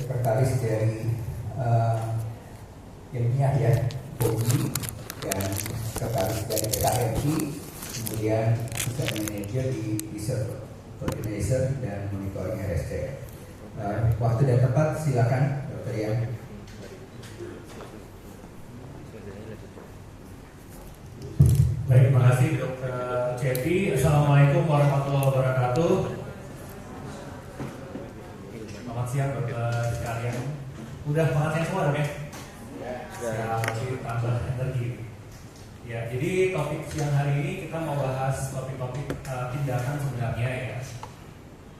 sekretaris dari ilmiah ya, Bogi, dan sekretaris dari KMI, kemudian design manager di research coordinator dan monitoring RSCM. Waktu dan tempat silakan Dr. Ian. Baik, terima kasih Dr. Cepi. Assalamualaikum warahmatullahi wabarakatuh. Selamat siang Bapak sekalian. Udah makan siang semua dong ya? Ya, masih tambah energi. Ya, jadi topik siang hari ini kita mau bahas topik-topik tindakan sebenarnya ya.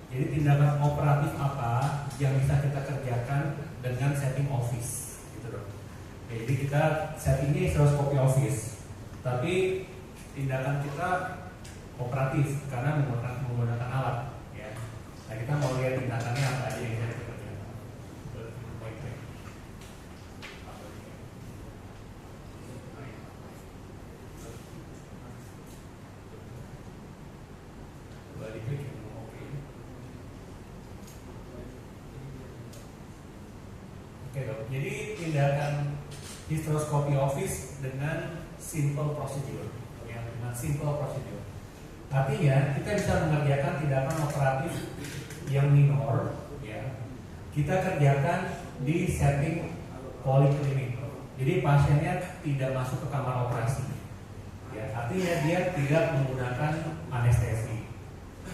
Jadi tindakan operatif apa yang bisa kita kerjakan dengan setting office, gitu dong. Ya, jadi kita settingnya stereoskopi office, tapi tindakan kita operatif karena menggunakan alat. Ya. Nah, kita mau lihat tindakannya apa aja yang bisa kita kerjakan. Oke dok, jadi tindakan hysteroscopy office dengan simple procedure, ya, dengan simple procedure. Artinya kita bisa mengerjakan tindakan operatif yang minor, ya, kita kerjakan di setting poliklinik. Jadi pasiennya tidak masuk ke kamar operasi, ya, artinya dia tidak menggunakan anestesi.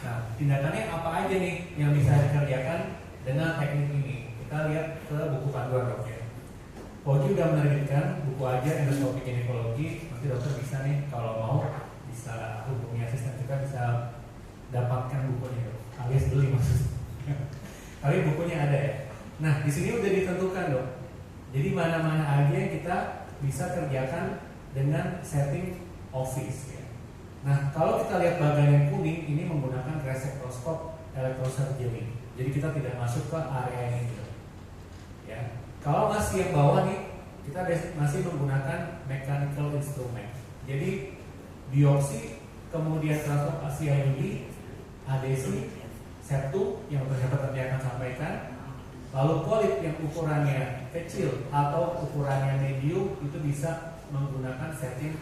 Nah, tindakannya apa aja nih yang bisa dikerjakan dengan teknik ini? Kita lihat ke buku panduan dok ya. Poji udah menerbitkan buku aja endoskopi ginekologi. Nanti dokter bisa nih kalau mau bisa hubungi asisten kita, bisa dapatkan bukunya dok. Alias beli maksudnya. Tapi bukunya ada ya. Nah di sini udah ditentukan dok. Jadi mana-mana aja yang kita bisa kerjakan dengan setting office ya. Nah kalau kita lihat bagian yang kuning ini menggunakan reseptoskop elektrosurgery. Jadi kita tidak masuk ke area ini dok. Ya. Kalau masih yang bawah nih, kita masih menggunakan mechanical instrument. Jadi biopsi, kemudian transplantation IUD, adesi, septum yang terdapat tadi akan sampaikan, lalu polip yang ukurannya kecil atau ukurannya medium itu bisa menggunakan setting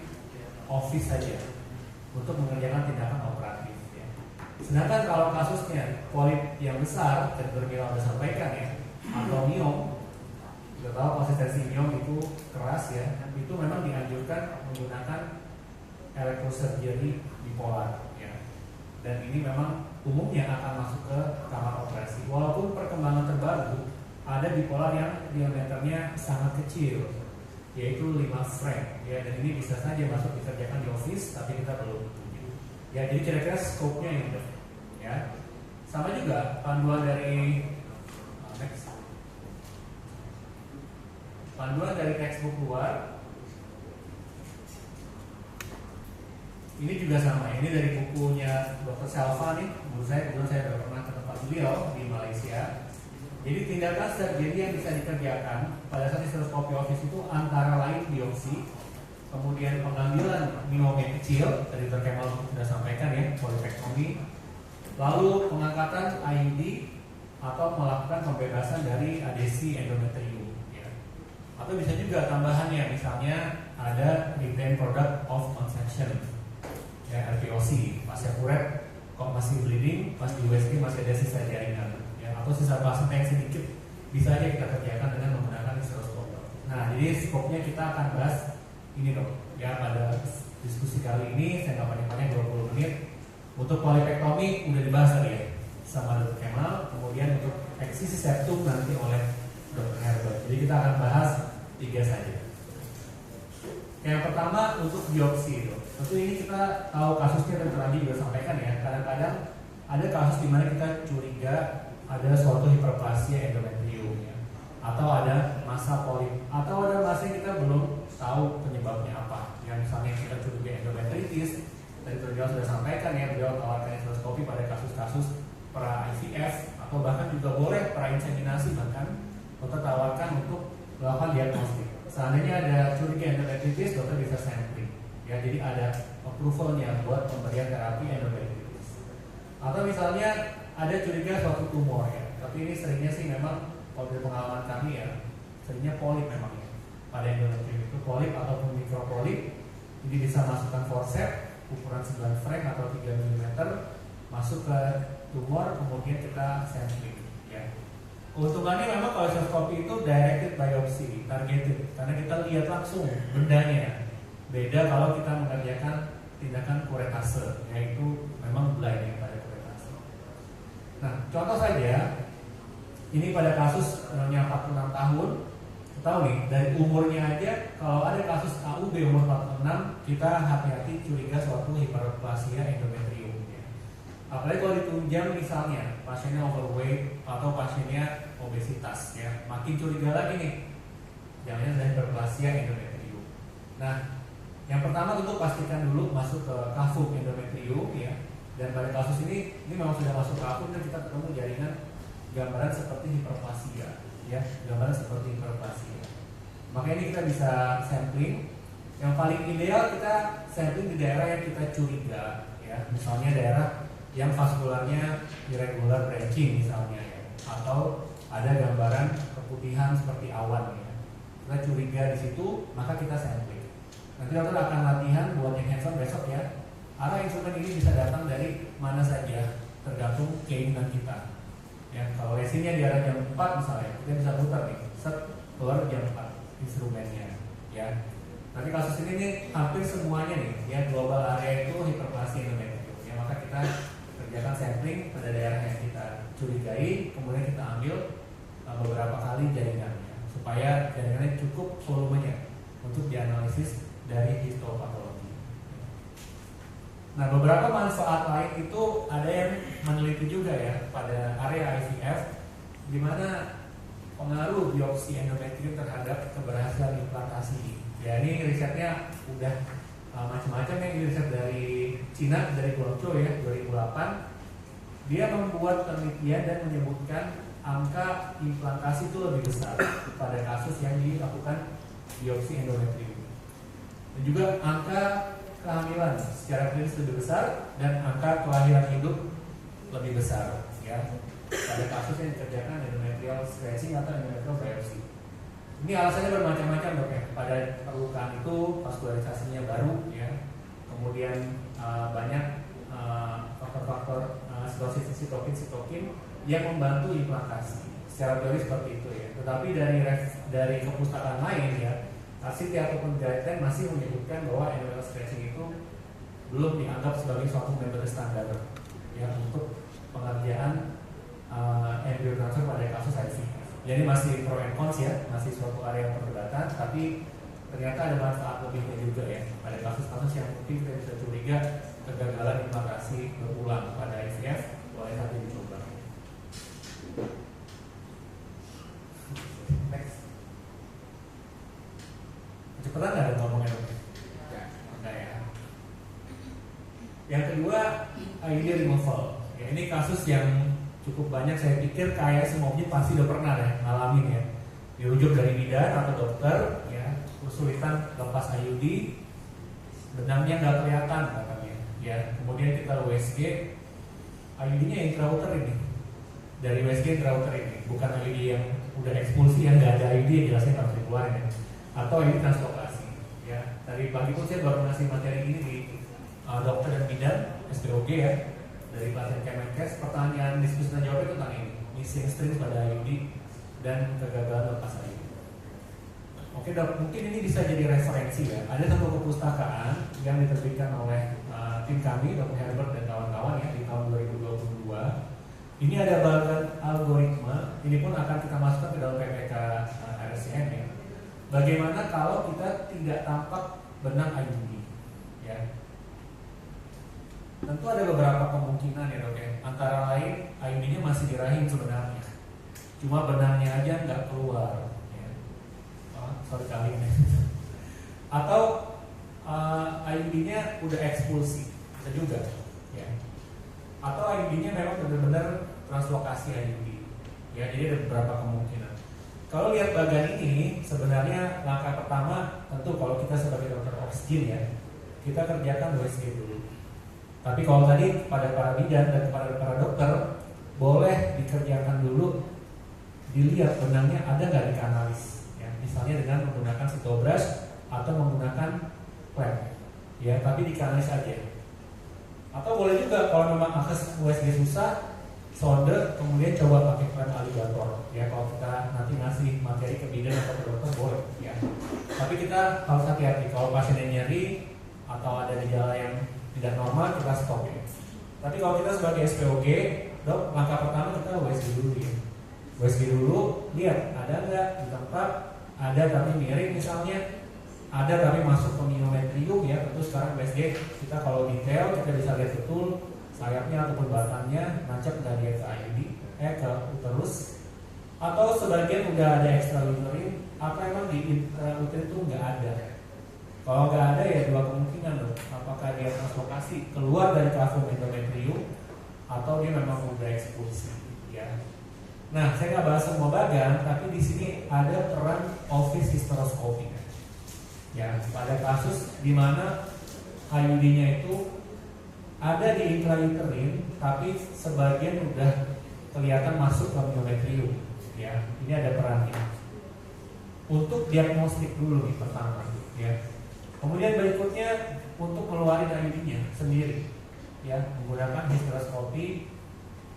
office saja untuk mengerjakan tindakan operatif. Ya. Sedangkan kalau kasusnya polip yang besar, dan Bermila sudah sampaikan ya, atau miom, sudah tahu konsistensi miom itu keras ya, itu memang dianjurkan menggunakan elektrosurgery bipolar ya. Dan ini memang umumnya akan masuk ke kamar operasi. Walaupun perkembangan terbaru ada bipolar yang diameternya sangat kecil, yaitu 5 frame ya, dan ini bisa saja masuk dikerjakan di office, tapi kita belum tuju. Ya, jadi kira-kira scope-nya ini ya. Sama juga panduan dari textbook luar ini juga sama. Ini dari bukunya Dr. Selva nih. Menurut saya, kebetulan saya sudah pernah ke tempat beliau di Malaysia. Jadi tindakan surgery yang bisa dikerjakan pada saat hysteroscopy office itu antara lain biopsi, kemudian pengambilan miom yang kecil, tadi Dr. Kemal sudah sampaikan ya, polipektomi, lalu pengangkatan IUD atau melakukan pembebasan dari adesi endometrium. Atau bisa juga tambahannya, misalnya ada retain product of conception ya, RPOC, pasien kuret kok masih bleeding, pas di USG masih ada sisa jaringan ya, atau sisa plasma yang sedikit, bisa aja kita kerjakan dengan menggunakan hysteroscope. Nah jadi skopnya kita akan bahas ini dok ya, pada diskusi kali ini saya nggak panjang-panjang 20 menit. Untuk polipektomi udah dibahas tadi ya sama Dr. Kemal, kemudian untuk eksisi septum nanti oleh Dr. Herbert. Jadi kita akan bahas 3 saja. Yang pertama untuk biopsi itu. Tentu ini kita tahu kasusnya, dan tadi juga sampaikan ya. Kadang-kadang ada kasus di mana kita curiga ada suatu hiperplasia endometrium ya, atau ada massa polip, atau ada massa yang kita belum tahu penyebabnya apa. Yang misalnya kita curiga endometritis, tadi beliau sudah sampaikan ya, beliau tawarkan hysteroscopy pada kasus-kasus pra IVF, atau bahkan juga boleh pra inseminasi, bahkan dokter tawarkan untuk melakukan diagnostik. Seandainya ada curiga endometritis, dokter bisa sampling. Ya, jadi ada approvalnya buat pemberian terapi endometritis. Atau misalnya ada curiga suatu tumor ya, tapi ini seringnya sih memang kalau dari pengalaman kami ya, seringnya polip memang ya. Pada endometrium itu polip ataupun mikropolip, jadi bisa masukkan forceps ukuran 9 frank atau 3 mm, masuk ke tumor, kemudian kita sampling ya. Keuntungannya memang kalau cystoscopy itu directed biopsy, targeted, karena kita lihat langsung bendanya. Beda kalau kita mengerjakan tindakan kuretase, yaitu memang blind ya pada kuretase. Nah, contoh saja, ini pada kasus yang 46 tahun, tahu nih, dari umurnya aja, kalau ada kasus AUB umur 46, kita hati-hati curiga suatu hiperplasia endometrium ya. Apalagi kalau ditunjang misalnya pasiennya overweight atau pasiennya obesitas ya, makin curiga lagi nih, jangan-jangan ada hiperplasia endometrium. Nah, yang pertama tentu pastikan dulu masuk ke kafum endometrium ya. Dan pada kasus ini memang sudah masuk ke kafum dan kita ketemu jaringan gambaran seperti hiperplasia ya, gambaran seperti hiperplasia. Maka ini kita bisa sampling. Yang paling ideal kita sampling di daerah yang kita curiga ya, misalnya daerah yang vaskularnya irregular branching misalnya ya, atau ada gambaran keputihan seperti awan ya. Kita curiga di situ, maka kita sampling. Nanti dokter akan latihan buat yang hands-on besok ya. Arah instrumen ini bisa datang dari mana saja, tergantung keinginan kita. Ya, kalau lesinnya di arah jam 4 misalnya, kita bisa putar nih, set keluar jam 4 instrumennya. Ya. Tapi kasus ini nih hampir semuanya nih, ya global area itu hiperplasia endometrium. Ya, maka kita kerjakan sampling pada daerah yang kita curigai, kemudian kita ambil beberapa kali jaringannya, supaya jaringannya cukup volumenya untuk dianalisis dari histopatologi. Nah, beberapa manfaat lain itu ada yang meneliti juga ya pada area IVF, di mana pengaruh biopsi endometrium terhadap keberhasilan implantasi. Ya, ini risetnya udah macam-macam ya, ini riset dari Cina, dari Guangzhou ya, 2008. Dia membuat penelitian dan menyebutkan angka implantasi itu lebih besar pada kasus yang dilakukan biopsi endometrium. Dan juga angka kehamilan secara klinis lebih besar dan angka kelahiran hidup lebih besar ya pada kasus yang dikerjakan endometrial stretching atau endometrial biopsy. Ini alasannya bermacam-macam dok ya. Pada perlukaan itu vaskularisasinya baru ya, kemudian banyak faktor-faktor sitokin yang membantu implantasi. Secara teori seperti itu ya. Tetapi dari kepustakaan lain ya, RCT ataupun guideline masih menyebutkan bahwa endometrial stretching itu belum dianggap sebagai suatu metode standar ya untuk pengerjaan embryo transfer pada kasus IVF. Jadi masih pro and cons ya, masih suatu area perdebatan, tapi ternyata ada manfaat lebihnya juga ya pada kasus-kasus yang mungkin kita bisa curiga kegagalan implantasi berulang pada IVF, boleh satu dicoba. Next. Cepetan nggak ada ngomongnya dong? Enggak ya. Yang kedua, IUD removal. Ya, ini kasus yang cukup banyak, saya pikir kayak semuanya pasti udah pernah deh ngalamin ya. Dirujuk dari bidan atau dokter, ya kesulitan lepas IUD, benangnya nggak kelihatan katanya. Ya, kemudian kita USG, IUD-nya intrauterin ini. Dari USG intrauterin ini, bukan IUD yang udah ekspulsi yang nggak ada IUD yang jelasnya harus dikeluarin ya. Atau IUD translokasi. Ya, tadi pagi pun saya baru ngasih materi ini di dokter dan bidan SPOG ya. Dari pasien Kemenkes, pertanyaan diskusi dan jawab itu tentang ini, missing strings pada IUD dan kegagalan lepas IUD. Oke dok, mungkin ini bisa jadi referensi ya. Ada satu perpustakaan yang diterbitkan oleh tim kami, Dr. Herbert dan kawan-kawan ya di tahun 2022. Ini ada bagian algoritma, ini pun akan kita masukkan ke dalam PPK RSCM ya. Bagaimana kalau kita tidak tampak benang IUD ya? Tentu ada beberapa kemungkinan ya dok ya. Antara lain IUD-nya masih di rahim sebenarnya, cuma benangnya aja nggak keluar. Ya. Sorry kali ini. Atau IUD-nya udah ekspulsi, bisa juga. Ya. Atau IUD-nya memang benar-benar translokasi IUD. Ya, jadi ada beberapa kemungkinan. Kalau lihat bagian ini, sebenarnya langkah pertama tentu kalau kita sebagai dokter oksigen ya, kita kerjakan USG dulu. Tapi kalau tadi kepada para bidan dan kepada para dokter, boleh dikerjakan dulu dilihat benangnya ada nggak di kanalis, ya. Misalnya dengan menggunakan sito brush atau menggunakan clamp, ya, tapi di kanalis aja. Atau boleh juga kalau memang akses USB susah, solder, kemudian coba pakai clamp alligator, ya. Kalau kita nanti ngasih materi ke bidan atau ke dokter boleh, ya. Tapi kita harus hati-hati kalau pasiennya nyeri atau ada gejala yang tidak normal, kita stop, ya. Tapi kalau kita sebagai SPOG, dok, langkah pertama kita USB dulu, ya. USB dulu, lihat ada nggak di tempat, ada tapi miring misalnya, ada tapi masuk ke myometrium, ya. Tentu sekarang USG kita kalau detail kita bisa lihat betul sayapnya ataupun batangnya nancap dari ke IUD, ke uterus, atau sebagian udah ada extrauterine, apa emang di uterus itu nggak ada. Kalau nggak ada ya dua kemungkinan loh, apakah dia translokasi keluar dari kafum endometrium atau dia memang udah ekspulsi, ya. Nah, saya nggak bahas semua bagian, tapi di sini ada peran office hysteroscopy, ya. Pada kasus di mana IUD-nya itu ada di intrauterine, tapi sebagian udah kelihatan masuk ke myometrium, ya. Ini ada perannya untuk diagnostik dulu nih pertama, ya. Kemudian berikutnya untuk mengeluarkan IUD-nya sendiri, ya, menggunakan hysteroscopy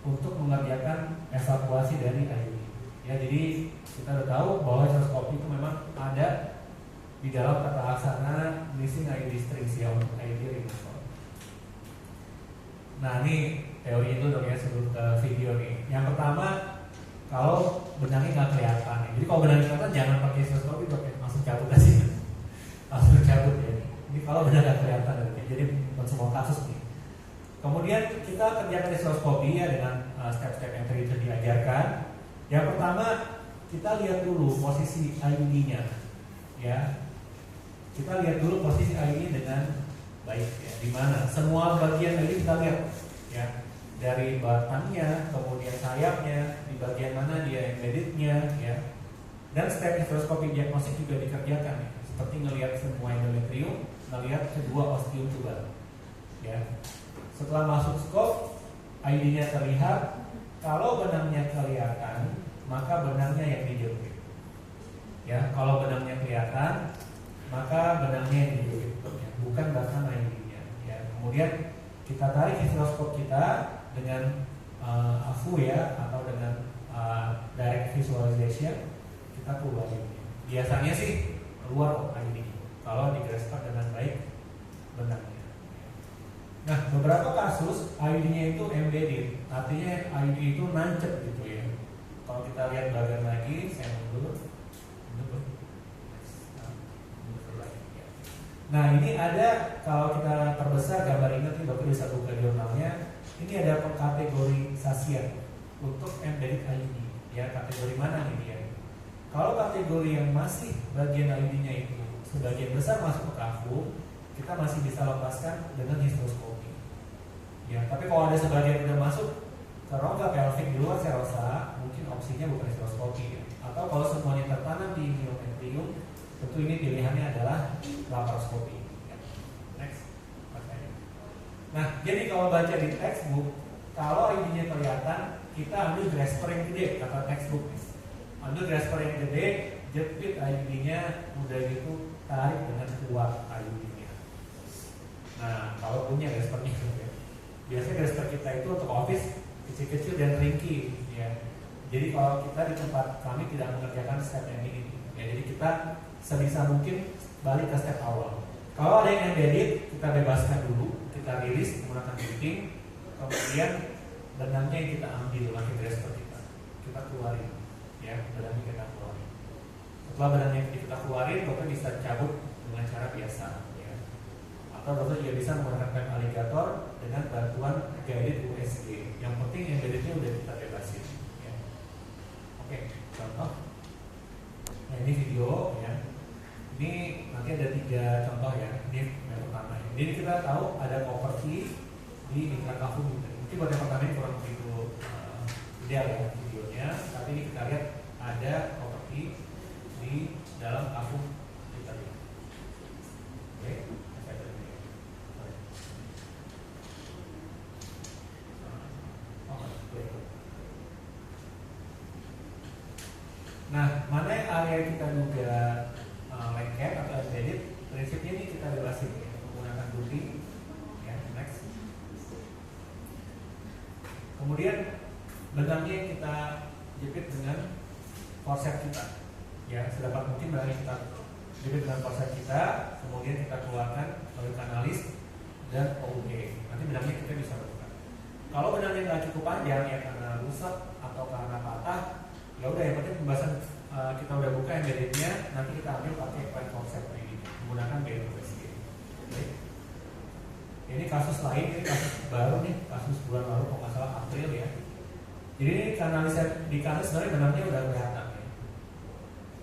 untuk mengerjakan evakuasi dari IUD. Ya, jadi kita udah tahu bahwa hysteroscopy itu memang ada di dalam tata laksana missing IUD strings, ya, untuk IUD removal. Nah, ini teori itu dong, ya, sebelum ke video nih. Yang pertama, kalau benangnya nggak kelihatan, ya. Jadi kalau benangnya kelihatan jangan pakai hysteroscopy, dok, ya, langsung cabut aja. Langsung cabut, ya. Ini kalau benar nggak kelihatan, ya. Jadi bukan semua kasus nih. Kemudian kita kerjakan hysteroscopy, ya, dengan step-step yang tadi diajarkan. Yang pertama kita lihat dulu posisi IUD-nya, ya. Kita lihat dulu posisi IUD dengan baik, ya. Di mana semua bagian IUD kita lihat, ya. Dari batangnya, kemudian sayapnya, di bagian mana dia embeddednya, ya. Dan step hysteroscopy diagnostik juga dikerjakan, ya. Seperti ngelihat semua endometrium, ngelihat kedua ostium tubal, ya. Setelah masuk scope, IUD-nya terlihat. Kalau benangnya kelihatan, maka benangnya yang dijepit, ya. Kalau benangnya kelihatan, maka benangnya yang dijepit, ya. Bukan batang IUD-nya, ya. Kemudian kita tarik hysteroscope kita dengan AFU, ya, atau dengan direct visualization, kita keluarin. Biasanya sih keluar IUD kalau digrasper dengan baik benangnya. Nah, beberapa kasus IUD-nya itu embedded, artinya IUD itu nancep gitu, ya. Kalau kita lihat bagian lagi, saya mundur lagi, ya. Nah, ini ada, kalau kita perbesar gambar ini nanti Bapak bisa buka jurnalnya. Ini ada pengkategorisasian untuk embedded IUD, ya. Kategori mana nih dia? Kalau kategori yang masih bagian IUD-nya itu sebagian besar masuk ke kafum, kita masih bisa lepaskan dengan hysteroscopy, ya. Tapi kalau ada sebagian udah masuk ke rongga pelvik di luar serosa, mungkin opsinya bukan hysteroscopy, ya. Atau kalau semuanya tertanam di myometrium, tentu ini pilihannya adalah laparoskopi, ya. Next. Nah, jadi kalau baca di textbook, kalau IUD-nya kelihatan, kita ambil grasper yang gede, kata textbook. Ambil grasper yang gede, jepit IUD-nya, udah gitu tarik dengan kuat IUD-nya. Nah, kalau punya graspernya, ya. Biasanya grasper kita itu untuk office kecil-kecil dan ringkih, ya. Jadi kalau kita di tempat kami tidak mengerjakan step yang ini, ya. Jadi kita sebisa mungkin balik ke step awal. Kalau ada yang embedded, kita bebaskan dulu, kita rilis menggunakan clipping, kemudian benangnya yang kita ambil pakai grasper kita keluarin, ya, benangnya kita keluarin. Setelah benangnya kita keluarin, dokter bisa cabut dengan cara biasa, ya. Atau dokter juga bisa menggunakan clamp alligator dengan bantuan guided USG. Yang penting embeddednya udah kita bebasin, ya. Oke, contoh. Nah, ini video, ya. Ini nanti ada 3 contoh, ya. Ini yang pertama. Jadi kita tahu ada properti di intracavum. Mungkin buat yang pertama ini kurang begitu ideal, ya, videonya. Tapi ini kita lihat ada properti di dalam kavum kita. Oke, saya beri. area kita juga lengket atau embedded, prinsipnya ini kita bebasin ya, menggunakan routing. Ya, next. Kemudian benangnya kita jepit dengan korset kita. Ya, sedapat mungkin benangnya kita jepit dengan korset kita, kemudian kita keluarkan melalui kanalis dan OUD. Nanti benangnya kita bisa buka. Kalau benangnya nggak cukup panjang ya karena rusak atau karena patah, ya udah yang penting pembahasan kita udah buka embeddednya, nanti kita ambil pakai file konsep ini menggunakan BLUSG. Ini kasus lain, ini kasus baru nih, kasus bulan lalu kalau nggak salah April ya. Jadi ini di kanalis sebenarnya benangnya udah kelihatan ya.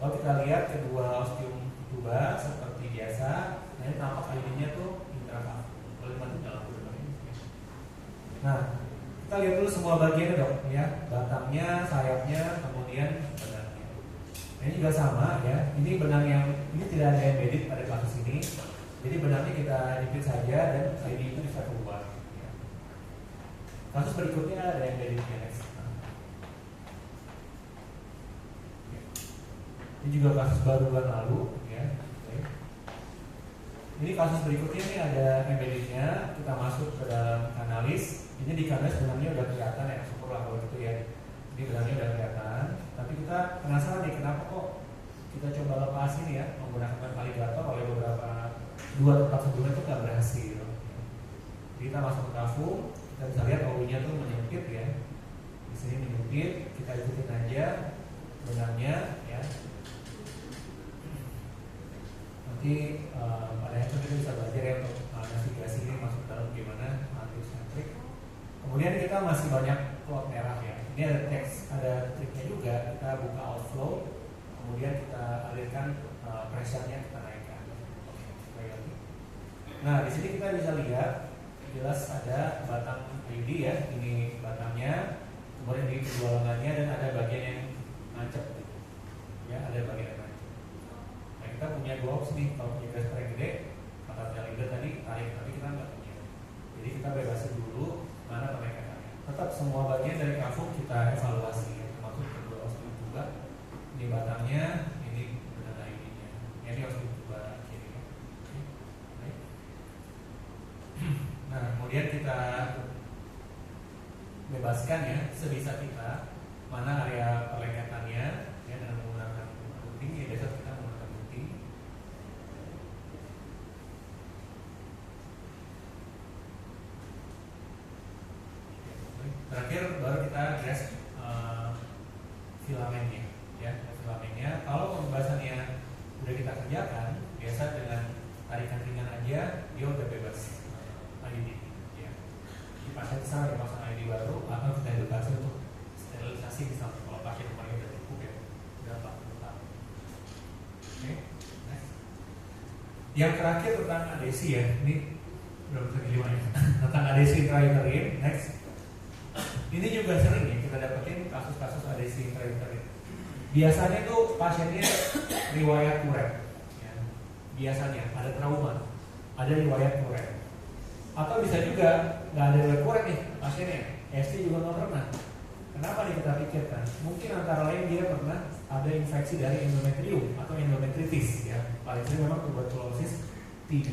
Kalau kita lihat kedua ostium tuba seperti biasa, nah ini tampak ID-nya tuh intravaskular. Boleh bantu dalam ini. Nah, kita lihat dulu semua bagiannya dong ya, batangnya, sayapnya, kemudian benangnya. Nah, ini juga sama ya. Ini benang yang ini tidak ada embedded pada kasus ini. Jadi benangnya kita jepit saja dan ID itu bisa keluar. Ya. Kasus berikutnya ada embeddednya next. Ini juga kasus baru bulan lalu ya. Ini kasus berikutnya ini ada embeddednya, kita masuk ke dalam kanalis. Ini di kanalis benangnya udah kelihatan ya, syukurlah kalau gitu ya. Ini benangnya udah kelihatan. Tapi kita penasaran nih kenapa kok kita coba lepas ini ya menggunakan validator oleh beberapa dua tempat sebelumnya itu nggak berhasil. Jadi kita masuk ke kafum, kita bisa lihat OU-nya tuh menyempit ya. Di sini menyempit, kita ikutin aja benangnya ya. Nanti pada yang kita bisa belajar ya untuk navigasi ini masuk dalam gimana matrix. Kemudian kita masih banyak plot merah ya. Ini ada teks, ada triknya juga. Kita buka outflow, kemudian kita alirkan pressure-nya kita naikkan. Nah di sini kita bisa lihat jelas ada batang ID ya. Ini batangnya, kemudian di kedua lengannya dan ada bagian yang nancep. Ya ada bagian yang nancep. Kita punya dua opsi nih, kalau punya garis paling gede kata leader tadi tarik, tapi kita nggak punya. Jadi kita bebasin dulu mana penaikannya. Tetap semua bagian dari kafum kita evaluasi, termasuk kedua ostium tuba. Ini batangnya, ini benang ID-nya. Ini ostium tuba kiri. Nah kemudian kita bebaskan ya sebisa kita mana area perlengkatannya ya dengan menggunakan routing ya biasa kita menggunakan routing. Terakhir baru kita dress filamennya ya filamennya. Kalau pembahasannya udah kita kerjakan biasa dengan tarikan ringan aja dia udah bebas ID ya. Jadi pasien bisa dipasang ID baru atau kita edukasi untuk sterilisasi misalnya kalau pasien kemarin udah cukup ya udah 40 tahun. Oke, next. Yang terakhir tentang adesi ya, ini belum terima ya. Tentang adesi intrauterin, next. Ini juga sering ya kita dapetin kasus-kasus adesi intrauterin. Biasanya tuh pasiennya riwayat kuret, ya. Biasanya ada trauma, ada riwayat kuret. Atau bisa juga nggak ada riwayat kuret nih pasiennya, ST juga nggak pernah. Kenapa nih kita pikirkan? Mungkin antara lain dia pernah ada infeksi dari endometrium atau endometritis ya. Paling sering memang tuberkulosis TB.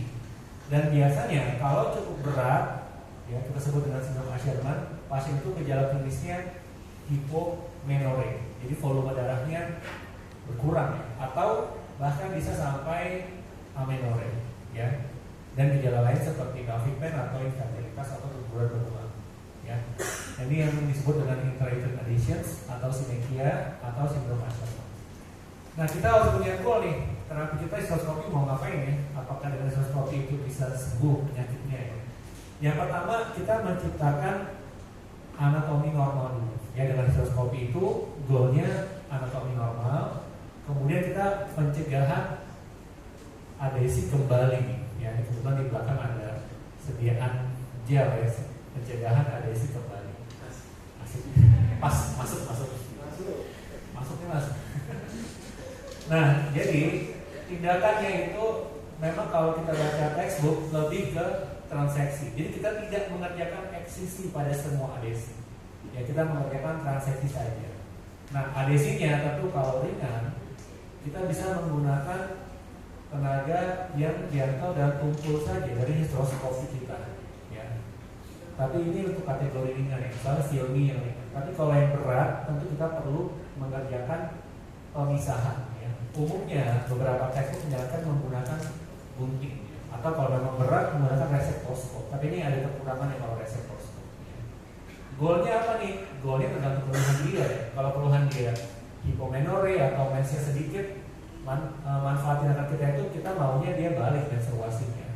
Dan biasanya kalau cukup berat ya kita sebut dengan sindrom Asherman, pasien itu gejala klinisnya hipomenore. Jadi volume darahnya berkurang ya. Atau bahkan bisa sampai amenore ya. Dan gejala lain seperti pelvic atau infertilitas atau keguguran berulang ya. Ini yang disebut dengan intrauterine adhesions atau sinekia atau sindrom Asherman. Nah kita harus punya goal nih, terapi kita histeroskopi mau ngapain ya? Apakah dengan histeroskopi itu bisa sembuh penyakitnya ya? Yang pertama kita menciptakan anatomi normal dulu. Ya dengan histeroskopi itu goalnya anatomi normal. Kemudian kita pencegahan adesi kembali. Ya kebetulan di belakang ada sediaan gel ya, pencegahan adesi kembali. Asik. Pas masuknya masuk. Nah jadi tindakannya itu memang kalau kita baca textbook lebih ke transeksi. Jadi kita tidak mengerjakan eksisi pada semua adesi. Ya kita mengerjakan transeksi saja. Nah adesinya tentu kalau ringan kita bisa menggunakan tenaga yang jangkau dan tumpul saja dari hysteroscopy kita, ya. Tapi ini untuk kategori ringan ya, misalnya Xiaomi yang ringan. Tapi kalau yang berat, tentu kita perlu mengerjakan pemisahan. Ya. Umumnya beberapa textbook menyarankan menggunakan gunting, atau kalau memang berat menggunakan reseptoskop. Tapi ini ada kekurangan yang kalau reseptoskop. Ya. Goalnya apa nih? Goalnya tergantung keluhan dia. Ya. Kalau keluhan dia hipomenore atau mensnya sedikit, manfaat tindakan kita itu kita maunya dia balik menstruasinya.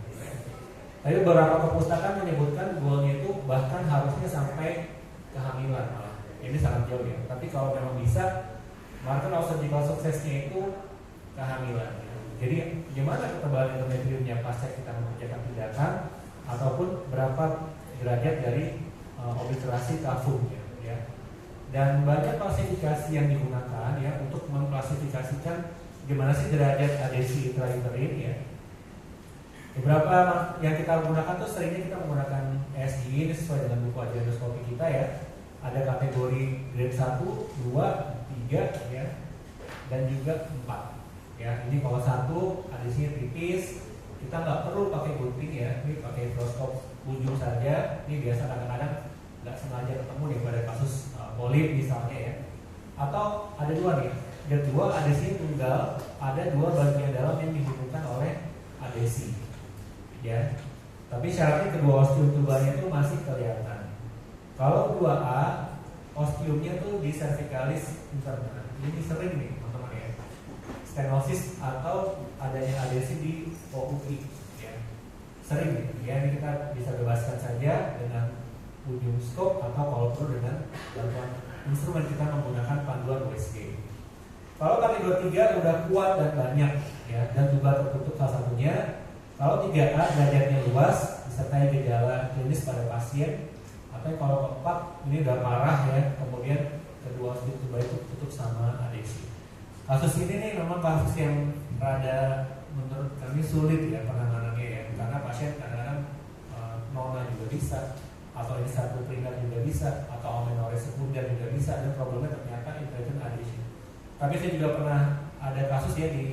Tapi beberapa perpustakaan menyebutkan goalnya itu bahkan harusnya sampai kehamilan malah. Ini sangat jauh ya. Tapi kalau memang bisa, marker of surgical suksesnya itu kehamilan. Ya. Jadi gimana ketebalan endometriumnya pasca kita mengerjakan tindakan, ataupun berapa derajat dari obliterasi kafumnya. Ya. Dan banyak klasifikasi yang digunakan ya untuk mengklasifikasikan gimana sih derajat adesi intrauterin ya. Beberapa yang kita gunakan tuh seringnya kita menggunakan ESG ini sesuai dengan buku ajaran endoskopi kita ya. Ada kategori grade 1, 2, 3 ya, dan juga 4 ya. Ini kalau 1 adesinya tipis, kita nggak perlu pakai gunting ya, ini pakai mikroskop ujung saja. Ini biasa kadang-kadang nggak sengaja ketemu nih pada kasus polip misalnya ya. Atau ada 2 nih, grade 2 adesi tunggal, ada 2 bagian dalam yang dihubungkan oleh adesi ya. Tapi syaratnya kedua ostium tubalnya itu masih kelihatan. Kalau 2A ostiumnya tuh di cervicalis interna. Ini sering nih teman-teman ya, stenosis atau adanya adesi di OUI ya. Sering nih ya, ini kita bisa bebaskan saja dengan ujung scope atau kalau perlu dengan bantuan instrumen kita menggunakan panduan USG. Kalau kategori 3 udah kuat dan banyak ya, dan tubal tertutup salah satunya. Kalau 3A derajatnya luas disertai gejala klinis pada pasien, atau kalau keempat ini udah parah ya, kemudian kedua ostium tubal itu tutup sama adesi. Kasus ini nih memang kasus yang rada menurut kami sulit ya penanganannya ya, karena pasien kadang-kadang nona juga bisa, atau ini satu primer juga bisa, atau amenorrhea sekunder juga bisa, dan problemnya ternyata intrauterine adhesion. Tapi saya juga pernah ada kasus ya di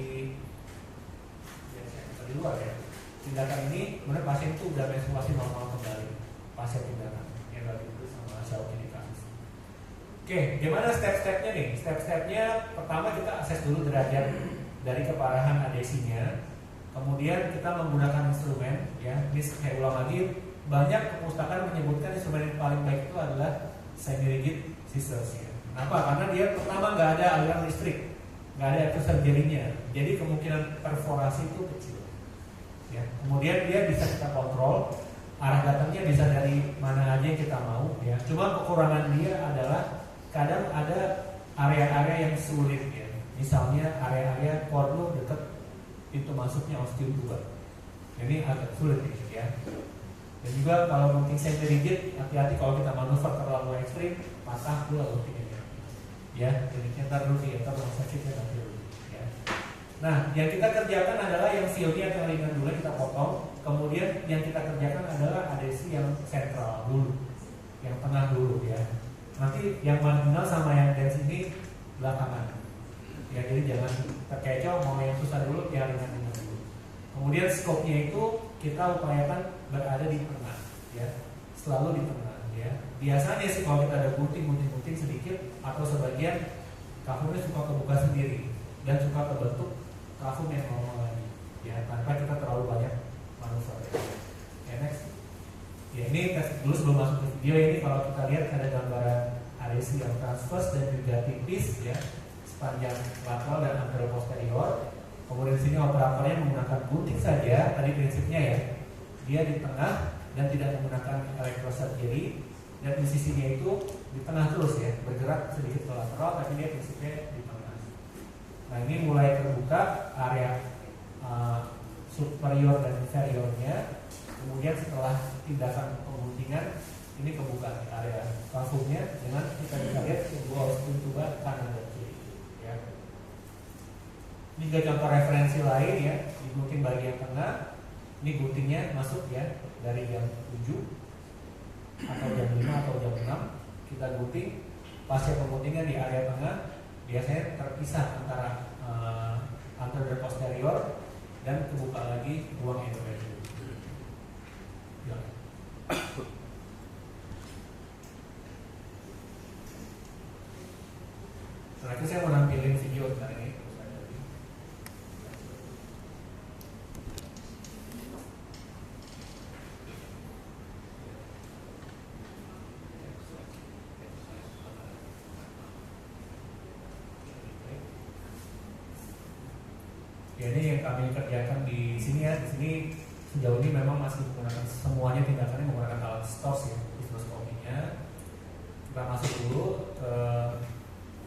luar ya, tindakan ini kemudian pasien itu udah menstruasi normal kembali pasca tindakan yang tadi itu sama Xiaomi di kasus. Oke, gimana step-stepnya nih? Step-stepnya pertama kita akses dulu derajat dari keparahan adesinya, kemudian kita menggunakan instrumen ya. Ini saya ulang lagi, banyak perpustakaan menyebutkan instrumen yang paling baik itu adalah semi-rigid scissors ya. Kenapa? Karena dia pertama nggak ada aliran listrik, nggak ada surgery-nya, jadi kemungkinan perforasi itu kecil. Ya. Kemudian dia bisa kita kontrol, arah datangnya bisa dari mana aja yang kita mau. Ya. Cuma kekurangan dia adalah kadang ada area-area yang sulit ya. Misalnya area-area kornu dekat pintu masuknya ostium tubal. Ini agak sulit ya. Dan juga kalau gunting semi-rigid, hati-hati kalau kita manuver terlalu ekstrim, patah pula guntingnya. Ya, jadi kita dulu di atau rumah sakitnya nanti dulu. Ya. Nah, yang kita kerjakan adalah yang Xiaomi atau ringan dulu kita potong. Kemudian yang kita kerjakan adalah adesi yang sentral dulu, yang tengah dulu ya. Nanti yang marginal sama yang dense ini belakangan. Ya, jadi jangan terkecoh, mau yang susah dulu, yang ringan dulu. Kemudian skopnya itu kita upayakan berada di tengah, ya, selalu di tengah. Ya. Biasanya sih kalau kita ada gunting sedikit atau sebagian kafumnya suka kebuka sendiri dan suka kebentuk kafum yang normal lagi. Ya, tanpa kita terlalu banyak manuver. Ya, next. Ya, ini tes dulu sebelum masuk ke video ini. Kalau kita lihat ada gambaran adesi yang transverse dan juga tipis ya, sepanjang lateral dan anteroposterior. Kemudian di sini operatornya menggunakan gunting saja. Tadi prinsipnya ya, dia di tengah dan tidak menggunakan elektrosurgery, dan di sisinya itu di tengah terus ya, bergerak sedikit ke lateral, tapi dia prinsipnya di tengah. Nah, ini mulai terbuka area superior dan inferiornya. Kemudian setelah tindakan pengguntingan, ini kebuka area kafumnya dengan kita bisa lihat dua ostium tubal kanan dan kiri. Ya. Ini juga contoh referensi lain ya, di gunting bagian tengah. Ini guntingnya masuk ya dari jam 7 atau jam 5 atau jam 6 kita gunting. Pasca pengguntingan di area tengah biasanya terpisah antara Ya, ini yang kami kerjakan di sini ya. Di sini sejauh ini memang masih menggunakan semuanya tindakannya menggunakan alat STORS ya, histeroskopinya. Kita masuk dulu ke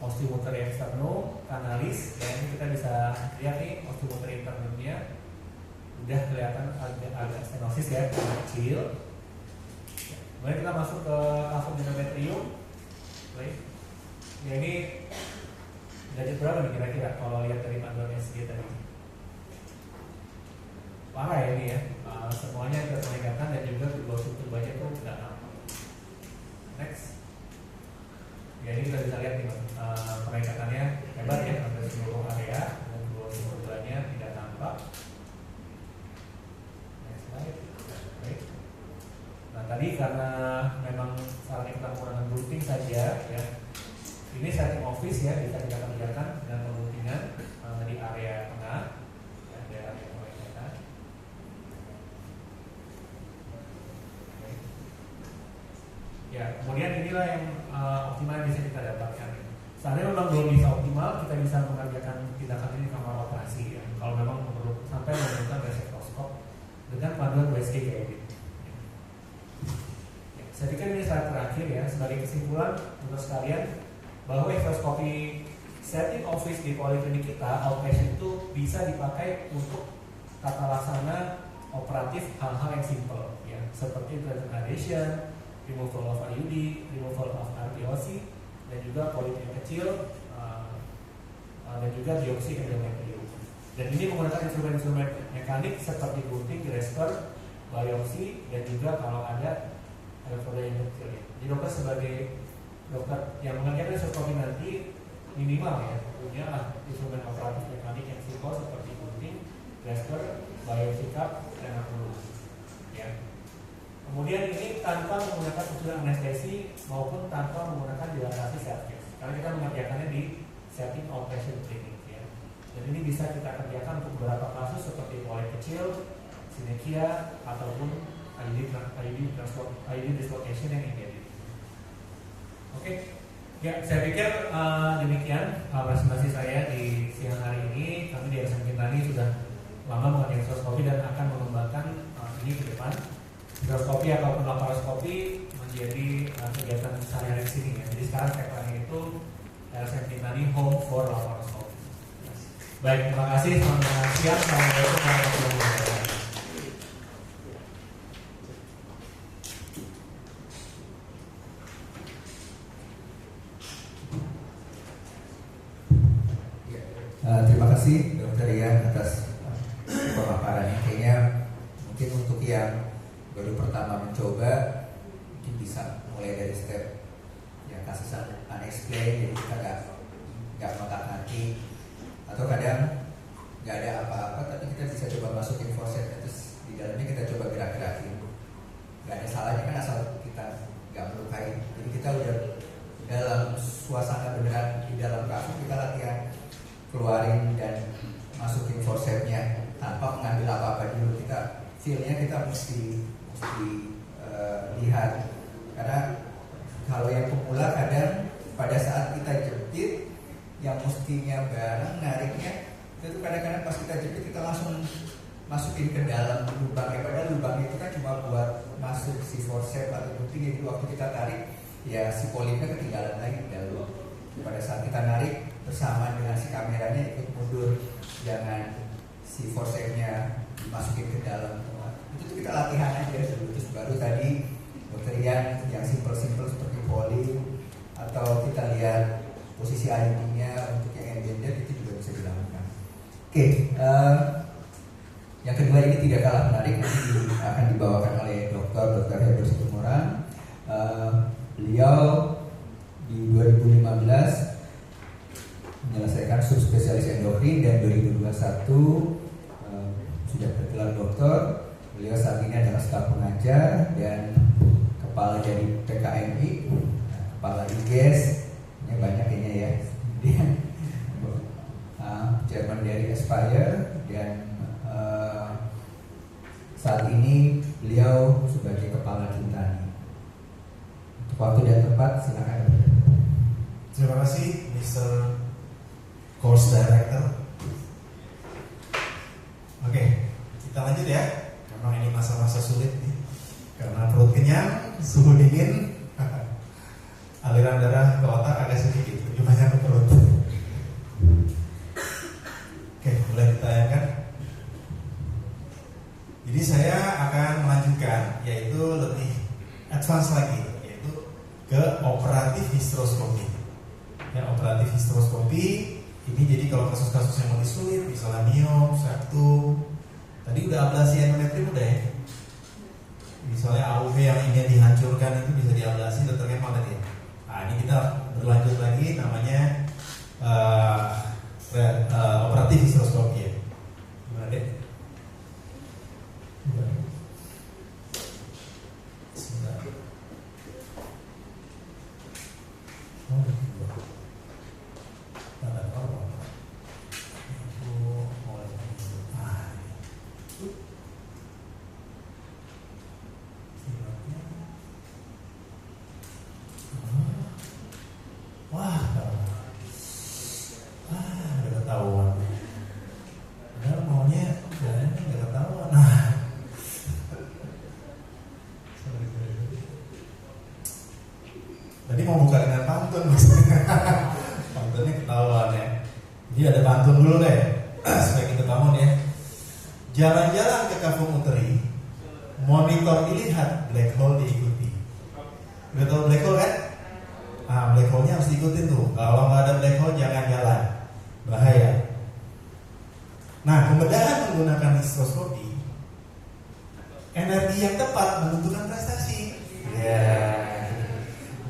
osteomotor externum, kanalis, dan ini kita bisa lihat nih osteomotor internumnya udah kelihatan agak stenosis ya, kecil. Kemudian kita masuk ke kafum endometrium. Baik. Ya, ini derajat berapa nih kira-kira kalau lihat dari panduan SG tadi? Parah ya ini ya, semuanya kita peningkatan dan juga kedua struktur baja itu tidak nampak. Next. Ya, ini kita bisa lihat nih peningkatannya hebat ya, hampir seluruh area dan kedua struktur baja tidak nampak. Next slide. Baik. Nah, tadi karena memang sarannya kita menggunakan gunting saja ya. Ini setting office ya, bisa kita kerjakan dengan pengguntingan di area tengah ya, di area peningkatan. Ya, kemudian inilah yang optimal yang bisa kita dapatkan. Seandainya memang belum bisa optimal, kita bisa mengerjakan tindakan ini di kamar operasi ya. Kalau memang sampai menggunakan reseptoskop dengan panduan USG kayak gitu. Ya, saya pikir ini slide terakhir ya, sebagai kesimpulan untuk sekalian bahwa histeroskopi setting office di poliklinik kita outpatient itu bisa dipakai untuk tata laksana operatif hal-hal yang simple ya, seperti gradation, removal of IUD, removal of RPOC, dan juga polip yang kecil, dan juga biopsi endometrium. Dan ini menggunakan instrumen-instrumen mekanik seperti gunting, grasper, biopsi, dan juga kalau ada elektroda yang kecil. Jadi dokter sebagai dokter yang mengerjakan histeroskopi nanti minimal ya punya instrumen operatif mekanik yang simpel seperti gunting, grasper, biopsi cup, dan apulus. Ya. Kemudian ini tanpa menggunakan unsur anestesi maupun tanpa menggunakan dilatasi servis, karena kita mengerjakannya di setting outpatient clinic ya. Dan ini bisa kita kerjakan untuk beberapa kasus seperti polip kecil, sinekia, ataupun IUD dislocation yang immediate. Oke, ya saya pikir demikian presentasi saya di siang hari ini. Kami di RSM Kintani sudah lama mengerjakan histeroskopi dan akan mengembangkan ini ke depan. Histeroskopi ataupun laparoskopi menjadi kegiatan sehari-hari di sini ya. Jadi sekarang tagline itu RSM Kintani Home for Laparoskopi. Baik, terima kasih. Selamat siang. Assalamualaikum warahmatullahi wabarakatuh. Terima kasih Dr. Ian atas pemaparannya. Kayaknya mungkin untuk yang baru pertama mencoba mungkin bisa mulai dari step yang kasus unexplained, jadi kita nggak mengangkat hati, atau kadang nggak ada apa-apa tapi kita bisa coba masukin forceps, terus di dalamnya kita coba gerak-gerakin. Nggak ada salahnya kan asal kita nggak melukai. Jadi kita udah dalam suasana beneran di dalam kasus, kita latihan keluarin dan masukin forcepsnya tanpa mengambil apa-apa dulu. Kita feel-nya kita mesti lihat, karena kalau yang pemula kadang pada saat kita jepit yang mestinya bareng nariknya itu kadang-kadang pas kita jepit kita langsung masukin ke dalam lubangnya, padahal lubang itu kan cuma buat masuk si forceps atau gunting. Jadi waktu kita tarik ya si polipnya ketinggalan lagi di dalam. Pada saat kita narik bersama dengan si kameranya ikut mundur, jangan si forcepsnya dimasukin ke dalam. Itu tuh kita latihan aja dulu, terus baru tadi Dr. Ian yang simple-simple seperti polip, atau kita lihat posisi IUD-nya untuk yang embedded itu juga bisa dilakukan. Oke, yang kedua ini tidak kalah menarik, nanti akan dibawakan oleh Dr. Heber Situmorang. Beliau di 2015 menyelesaikan subspesialis endokrin dan 2021 sudah bergelar doktor. Beliau saat ini adalah staf pengajar dan kepala dari PKMI, kepala IGES, ini banyak ini ya. Kemudian chairman dari Aspire, dan saat ini beliau sebagai kepala Kintani. Untuk waktu dan tempat silakan. Terima kasih Mr. Course Director. kenyang, suhu dingin, aliran darah ke otak agak sedikit, lebih banyak ke perut. Oke, boleh ditayangkan. Jadi saya akan melanjutkan, yaitu lebih advance lagi, yaitu ke operatif hysteroscopy. Ya, operatif hysteroscopy ini jadi kalau kasus-kasus yang lebih sulit, misalnya myom, septum, tadi udah ablasi endometri udah ya. Misalnya AUV yang ingin dihancurkan itu bisa diablasi, dokter Kemal tadi. Nah, ini kita berlanjut lagi, namanya operatif hysteroscopy ya. Gimana deh? Sebentar. Tadi mau buka dengan pantun maksudnya. Pantunnya ketahuan ya. Jadi ada pantun dulu deh supaya kita bangun ya. Jalan-jalan ke Kafung Uteri, monitor dilihat, black hole diikuti. Udah tahu black hole kan? Nah, black hole-nya harus diikutin tuh. Kalau nggak ada black hole jangan jalan, bahaya. Nah, pembedahan menggunakan hysteroscopy, energi yang tepat menentukan prestasi. Ya.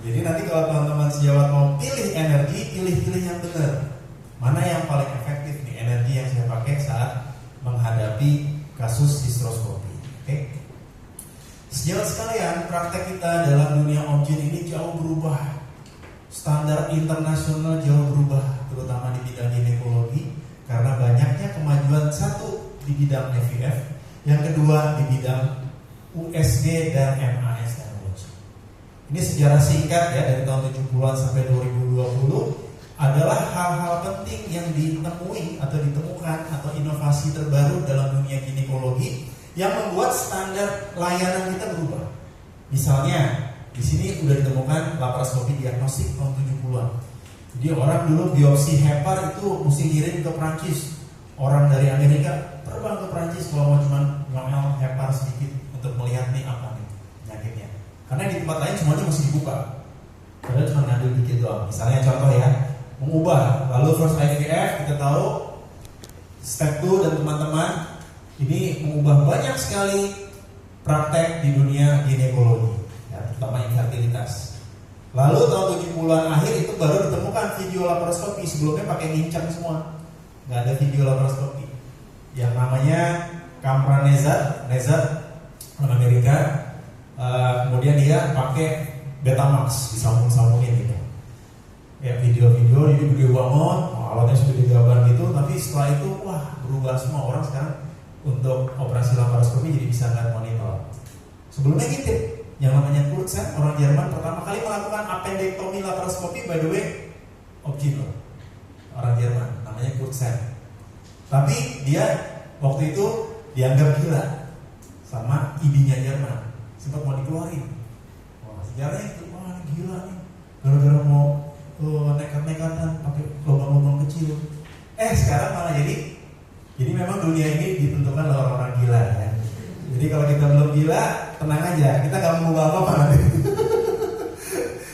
Jadi nanti kalau teman-teman sejawat mau pilih energi, pilih yang benar. Mana yang paling efektif nih energi yang saya pakai saat menghadapi kasus hysteroscopy. Oke? Sejawat sekalian, praktek kita dalam dunia obgyn ini jauh berubah. Standar internasional jauh berubah, terutama di bidang ginekologi, karena banyaknya kemajuan, satu di bidang IVF, yang kedua di bidang USG dan MAS. Ini sejarah singkat ya, dari tahun 70-an sampai 2020 adalah hal-hal penting yang ditemui atau ditemukan atau inovasi terbaru dalam dunia ginekologi yang membuat standar layanan kita berubah. Misalnya di sini sudah ditemukan laparoskopi diagnostik tahun 70-an. Jadi orang dulu biopsi hepar itu mesti ngirim ke Prancis. Orang dari Amerika terbang ke Prancis kalau mau cuma ngambil hepar sedikit untuk melihat nih apa nih penyakitnya. Karena di tempat lain semuanya masih dibuka. Padahal cuma ngambil dikit doang. Misalnya contoh ya, mengubah. Lalu first IVF kita tahu step 2 dan teman-teman ini mengubah banyak sekali praktek di dunia ginekologi, ya, terutama infertilitas. Lalu tahun 70-an akhir itu baru ditemukan video laparoskopi. Sebelumnya pakai ngincang semua, nggak ada video laparoskopi. Yang namanya Kamranezat, orang Amerika. Kemudian dia pakai Betamax, disambung-sambungin gitu. Ya video-video ini gede banget, alatnya sudah digambar gitu. Tapi setelah itu wah berubah semua, orang sekarang untuk operasi laparoskopi jadi bisa lihat monitor. Sebelumnya gitu, yang namanya Kurtzen, orang Jerman pertama kali melakukan appendektomi laparoskopi, by the way, obgyn, orang Jerman, namanya Kurtzen. Tapi dia waktu itu dianggap gila sama IBI-nya Jerman, sempat mau dikeluarin. Wah, sejarahnya itu, wah ini gila nih, gara-gara mau nekat-nekatan pakai lubang-lubang kecil. Sekarang malah jadi memang dunia ini ditentukan oleh orang-orang gila ya. Jadi kalau kita belum gila, tenang aja, kita nggak mau apa-apa nanti.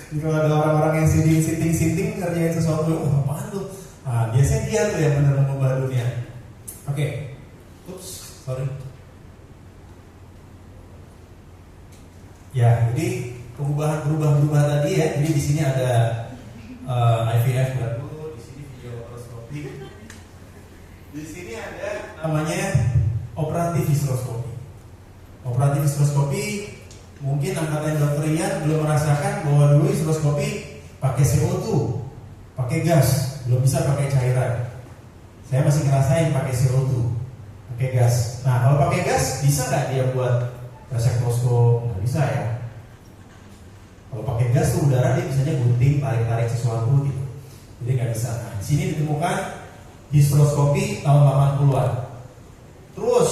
Jadi kalau ada orang-orang yang sinting ngerjain sesuatu, apaan tuh? Nah, biasanya dia tuh yang benar mengubah dunia. Oke. Sorry. Ya, jadi berubah tadi ya. Jadi di sini ada IVF baru, di sini video laparoskopi. Di sini ada namanya operatif hysteroscopy. Operatif hysteroscopy mungkin angkatan dokter Ian belum merasakan bahwa dulu hysteroscopy pakai CO2, pakai gas, belum bisa pakai cairan. Saya masih ngerasain pakai CO2, pakai gas. Nah kalau pakai gas bisa nggak dia buat resektoskop? Nggak bisa ya. Kalau pakai gas tuh udara dia bisanya gunting, tarik sesuatu gitu. Jadi nggak bisa. Nah, di sini ditemukan hysteroscopy tahun 80-an. Terus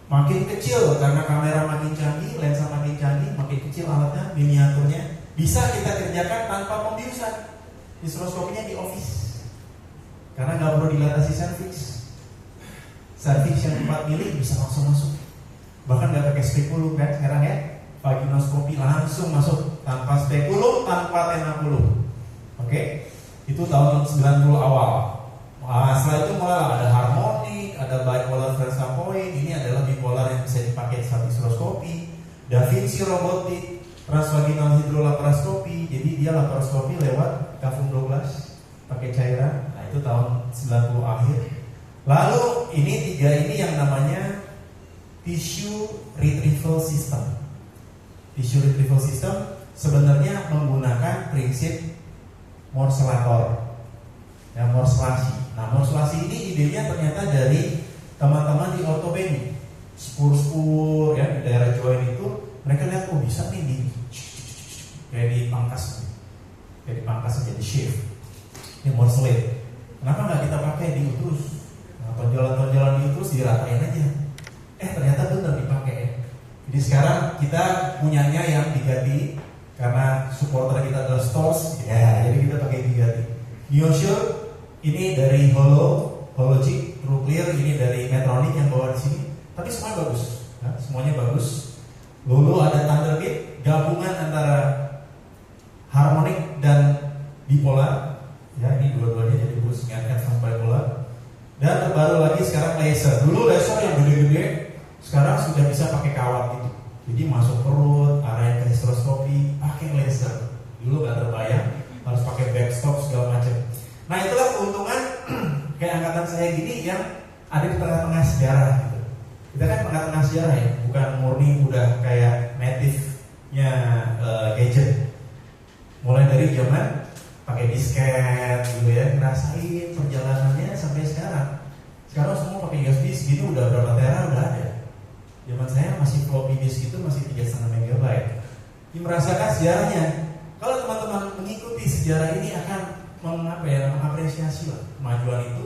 makin kecil karena kamera makin canggih, lensa makin canggih, makin kecil alatnya, miniaturnya. Bisa kita kerjakan tanpa pembiusan. Histeroskopinya di office. Karena nggak perlu dilatasi cervix. Cervix yang 4 mili bisa langsung masuk. Bahkan nggak pakai spekulum kan sekarang ya. Vaginoskopi langsung masuk tanpa spekulum, tanpa tenacula. Oke, itu tahun 90 awal. Nah, setelah itu mulai ada harmonik, ada bipolar Fresnel point. Ini adalah bipolar yang bisa dipakai saat histeroskopi. Da Vinci robotik, transvaginal hidrolaparoskopi. Jadi dia laparoskopi lewat cavum 12 pakai cairan. Nah, itu tahun 90 akhir. Lalu ini tiga ini yang namanya tissue retrieval system. Tissue retrieval system sebenarnya menggunakan prinsip morcelator, ya, morselasi. Nah, morselasi ini idenya ternyata dari teman-teman di ortopedi, spur-spur ya di daerah joint itu, mereka lihat oh bisa nih di kayak dipangkas jadi shape, ini morselate. Kenapa nggak kita pakai di uterus? Nah, tonjolan-tonjolan di uterus diratain aja. Ternyata benar dipakai ya. Jadi sekarang kita punyanya yang diganti karena supporter kita adalah Stores, ya, jadi kita pakai diganti. NeoSure ini dari Hologic, TrueClear ini dari Medtronic yang bawa di sini. Tapi semuanya bagus, ya, semuanya bagus. Lalu ada Thunderbit, gabungan antara harmonic dan bipolar. Ya, ini dua-duanya jadi bus dengan advance bipolar. Dan terbaru lagi sekarang laser. Dulu laser yang gede-gede, sekarang sudah bisa pakai kawat gitu. Jadi masuk perut, arahin ke histeroskopi, pakai laser. Dulu nggak terbayang, harus pakai backstop segala macam. Nah, itulah keuntungan kayak angkatan saya gini yang ada di tengah-tengah sejarah gitu. Kita kan tengah-tengah sejarah ya, bukan murni udah kayak native-nya gadget. Mulai dari zaman pakai disket gitu ya, ngerasain perjalanannya sampai sekarang. Sekarang semua pakai USB segini udah berapa tera udah ada. Zaman saya masih floppy disk itu masih 3,5 MB. Ini merasakan sejarahnya. Kalau teman-teman mengikuti sejarah ini akan mengapresiasi lah kemajuan itu,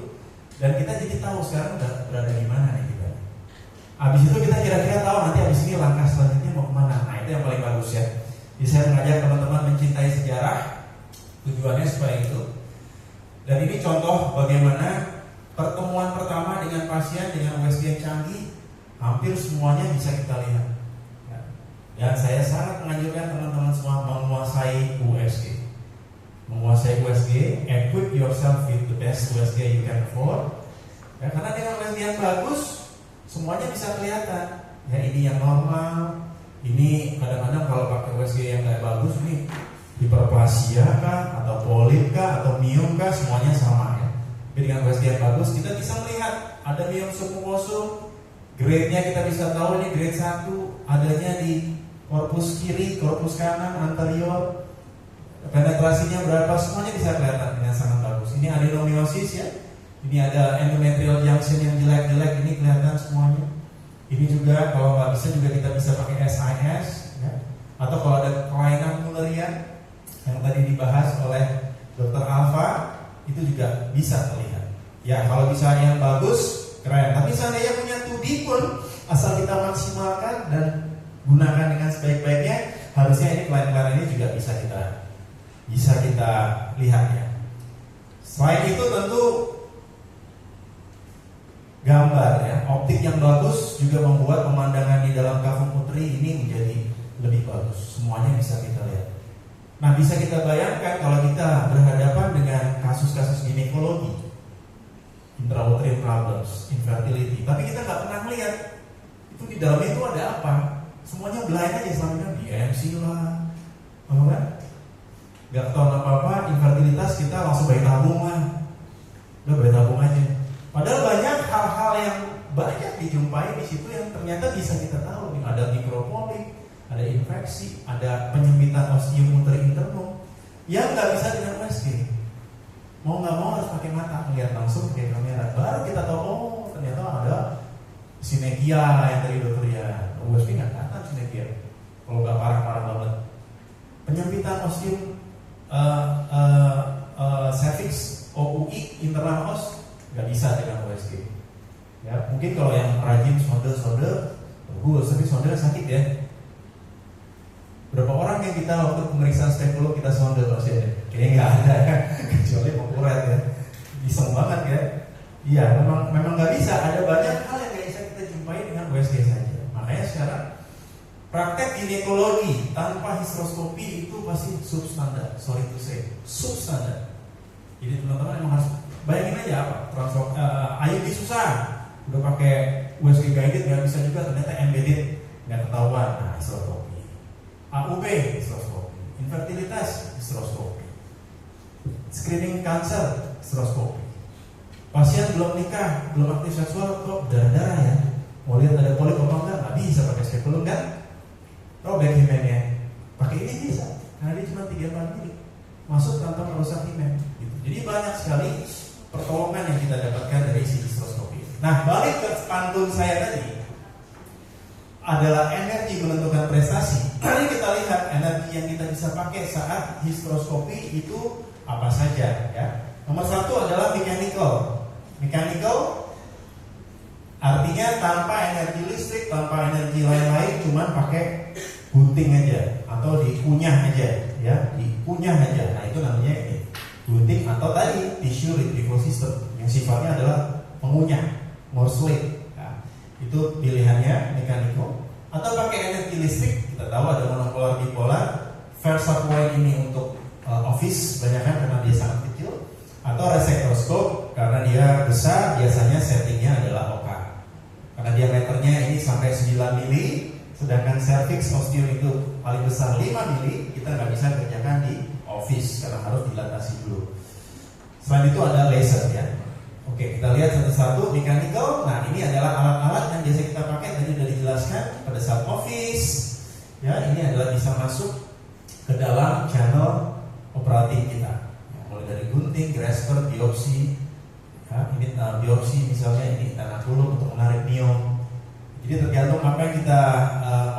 dan kita jadi tahu sekarang udah berada di mana nih kita. Abis itu kita kira-kira tahu nanti abis ini langkah selanjutnya mau kemana. Nah, itu yang paling bagus ya. Jadi saya mengajak teman-teman mencintai sejarah. Tujuannya supaya itu. Dan ini contoh bagaimana pertemuan pertama dengan pasien dengan USG yang canggih, hampir semuanya bisa kita lihat. Dan saya sangat menganjurkan teman-teman semua menguasai USG. Menguasai USG, equip yourself with the best USG you can afford. Ya, karena dengan USG yang bagus, semuanya bisa kelihatan. Ya, ini yang normal. Ini kadang-kadang kalau pakai USG yang nggak bagus nih, hiperplasia kah, atau polip kah, atau miom kah, semuanya sama ya. Tapi dengan USG yang bagus, kita bisa melihat ada miom submukosum, grade-nya kita bisa tahu ini grade 1, adanya di korpus kiri, korpus kanan, anterior, penetrasinya berapa, semuanya bisa kelihatan dengan sangat bagus. Ini adenomyosis ya, ini ada endometrial junction yang jelek-jelek, ini kelihatan semuanya. Ini juga kalau nggak bisa juga kita bisa pakai SIS ya. Atau kalau ada kelainan Mullerian yang tadi dibahas oleh Dr. Alfa, itu juga bisa terlihat. Ya, kalau bisa yang bagus, keren. Tapi seandainya punya 2D pun, asal kita maksimalkan dan gunakan dengan sebaik-baiknya, harusnya ini kelainan-kelainan ini juga bisa kita lihat ya. Selain itu tentu gambar ya, optik yang bagus juga membuat pemandangan di dalam cavum uteri ini menjadi lebih bagus. Semuanya bisa kita lihat. Nah, bisa kita bayangkan kalau kita berhadapan dengan kasus-kasus ginekologi, intrauterine problems, infertility, tapi kita nggak pernah melihat itu di dalamnya itu ada apa. Semuanya blind aja selama ini, BMC lah, apa kan? Gak tahu apa-apa, infertilitas kita langsung bayi tabung lah. Udah bayi tabung aja. Padahal banyak hal-hal yang banyak dijumpai di situ yang ternyata bisa kita tahu. Ada mikropolik, ada infeksi, ada penyempitan ostium uteri internum yang nggak bisa dengan USG. Mau nggak mau harus pakai mata melihat langsung pakai kamera. Baru kita tahu, oh ternyata ada sinekia yang tadi dokter ya. USG nggak kelihatan sinekia. Kalau nggak parah-parah banget. Penyempitan ostium cervix OUI internal os nggak bisa dengan USG. Ya, mungkin kalau yang rajin solder bagus, tapi solder sakit ya. Berapa orang yang kita waktu pemeriksaan stapler kita solder masih ada? Kayaknya nggak ada ya, kecuali mau kuret ya. Iseng banget ya. Iya, memang nggak bisa. Ada banyak hal yang nggak bisa kita jumpai dengan USG saja. Makanya sekarang praktek ginekologi tanpa hysteroscopy itu pasti substandar. Sorry to say, substandar. Jadi teman-teman emang harus bayangin aja apa? IUD susah, udah pakai USG guided nggak bisa juga, ternyata embedded nggak ketahuan. Nah, hysteroscopy. AUB hysteroscopy, infertilitas hysteroscopy, screening kanker hysteroscopy. Pasien belum nikah, belum aktif seksual, kok darah ya? Mau lihat ada polip apa enggak? Nggak bisa pakai stapler kan? Robek himennya, pakai ini bisa, karena dia cuma 3-4 mili, masuk kantong merusak himen. Gitu. Jadi banyak sekali pertolongan yang kita dapatkan dari si hysteroscopy. Nah, balik ke pantun saya tadi, adalah energi menentukan prestasi. Mari kita lihat energi yang kita bisa pakai saat hysteroscopy itu apa saja ya. Nomor 1 adalah mechanical. Mechanical artinya tanpa energi listrik, tanpa energi lain-lain, cuma pakai gunting aja atau dikunyah aja ya, dikunyah aja. Nah, itu namanya ini gunting atau tadi tissue retrieval system yang sifatnya adalah mengunyah, morslet. Itu pilihannya mechanical. Atau pakai energi listrik, kita tahu ada monopolar bipolar. Versa point ini untuk office banyak kan karena dia sangat kecil. Atau resectoscope karena dia besar, biasanya settingnya adalah OK. Karena diameternya ini sampai 9 mili, sedangkan cervix ostium itu paling besar 5 mili, kita nggak bisa kerjakan di office karena harus dilatasi dulu. Selain itu ada laser ya. Oke, kita lihat satu-satu mechanical. Nah, ini adalah alat-alat yang biasa kita pakai, tadi sudah dijelaskan pada saat office. Ya, ini adalah bisa masuk ke dalam channel operating kita. Ya, mulai dari gunting, grasper, biopsi. Ya, ini biopsi misalnya ini tanah kulum untuk menarik miom. Jadi tergantung apa yang kita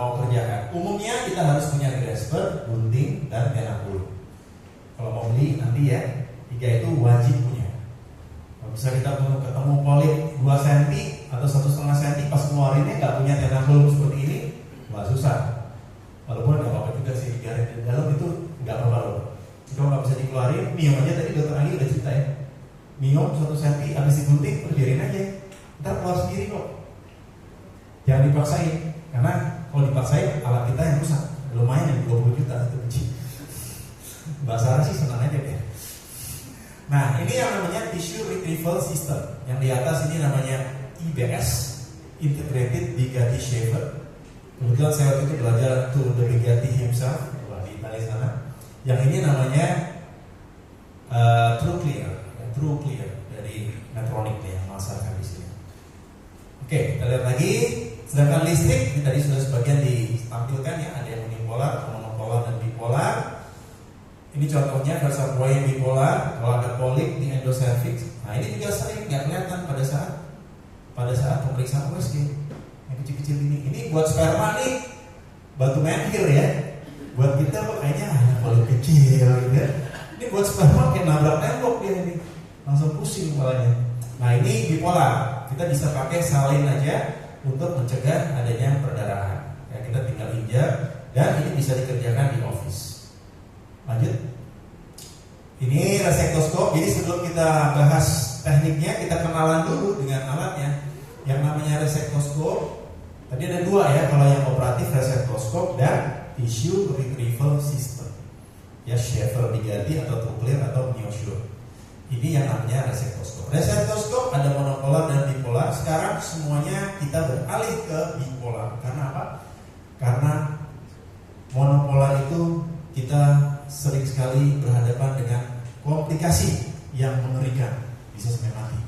mau kerjakan. Umumnya kita harus punya grasper, gunting, dan tanah kulum. Kalau mau beli nanti ya, 3 itu wajib punya. Bisa kita ketemu polip 2 cm atau 1,5 cm pas keluarinnya nggak punya tenagel seperti ini, nggak susah. Walaupun nggak apa-apa juga sih, digaret di dalam itu nggak apa-apa loh. Kalau nggak bisa dikeluarin, miom aja tadi dokter Anggi udah cerita ya. Miom 1 cm habis digunting, biarin aja, ntar keluar sendiri kok. Jangan dipaksain, karena kalau dipaksain alat kita yang rusak. Lumayan yang 20 juta itu kecil. Mbak Sarah sih senang aja ya. Nah, ini yang namanya tissue retrieval system. Yang di atas ini namanya IBS, Integrated Bugatti Shaver. Kebetulan saya waktu itu belajar to the Bugatti himself di Italia sana. Yang ini namanya True Clear dari Medtronic yang masarkan di sini. Oke, kita lihat lagi. Sedangkan listrik ini tadi sudah sebagian ditampilkan ya, ada yang unipolar, monopolar dan bipolar. Ini contohnya versa buaya bipolar. Kalau ada polip di endocervix, nah ini juga sering nggak kelihatan pada saat pemeriksaan USG. Yang kecil-kecil ini buat sperma nih, batu menhir ya. Buat kita kok kayaknya polip kecil gitu ya. Ini buat sperma kayak nabrak tembok dia ini, langsung pusing kepalanya. Nah, ini bipolar. Kita bisa pakai salin aja untuk mencegah adanya perdarahan. Ya, kita tinggal injak dan ini bisa dikerjakan di office. Lanjut. Ini resektoskop. Jadi sebelum kita bahas tekniknya, kita kenalan dulu dengan alatnya. Yang namanya resektoskop. Tadi ada 2 ya, kalau yang operatif resektoskop dan tissue retrieval system. Ya, Shaver Bugatti atau True Clear atau Neosure. Ini yang namanya resektoskop. Resektoskop ada monopolar dan bipolar. Sekarang semuanya kita beralih ke bipolar. Karena apa? Karena monopolar itu kita sering sekali berhadapan dengan komplikasi yang mengerikan, bisa sampai mati.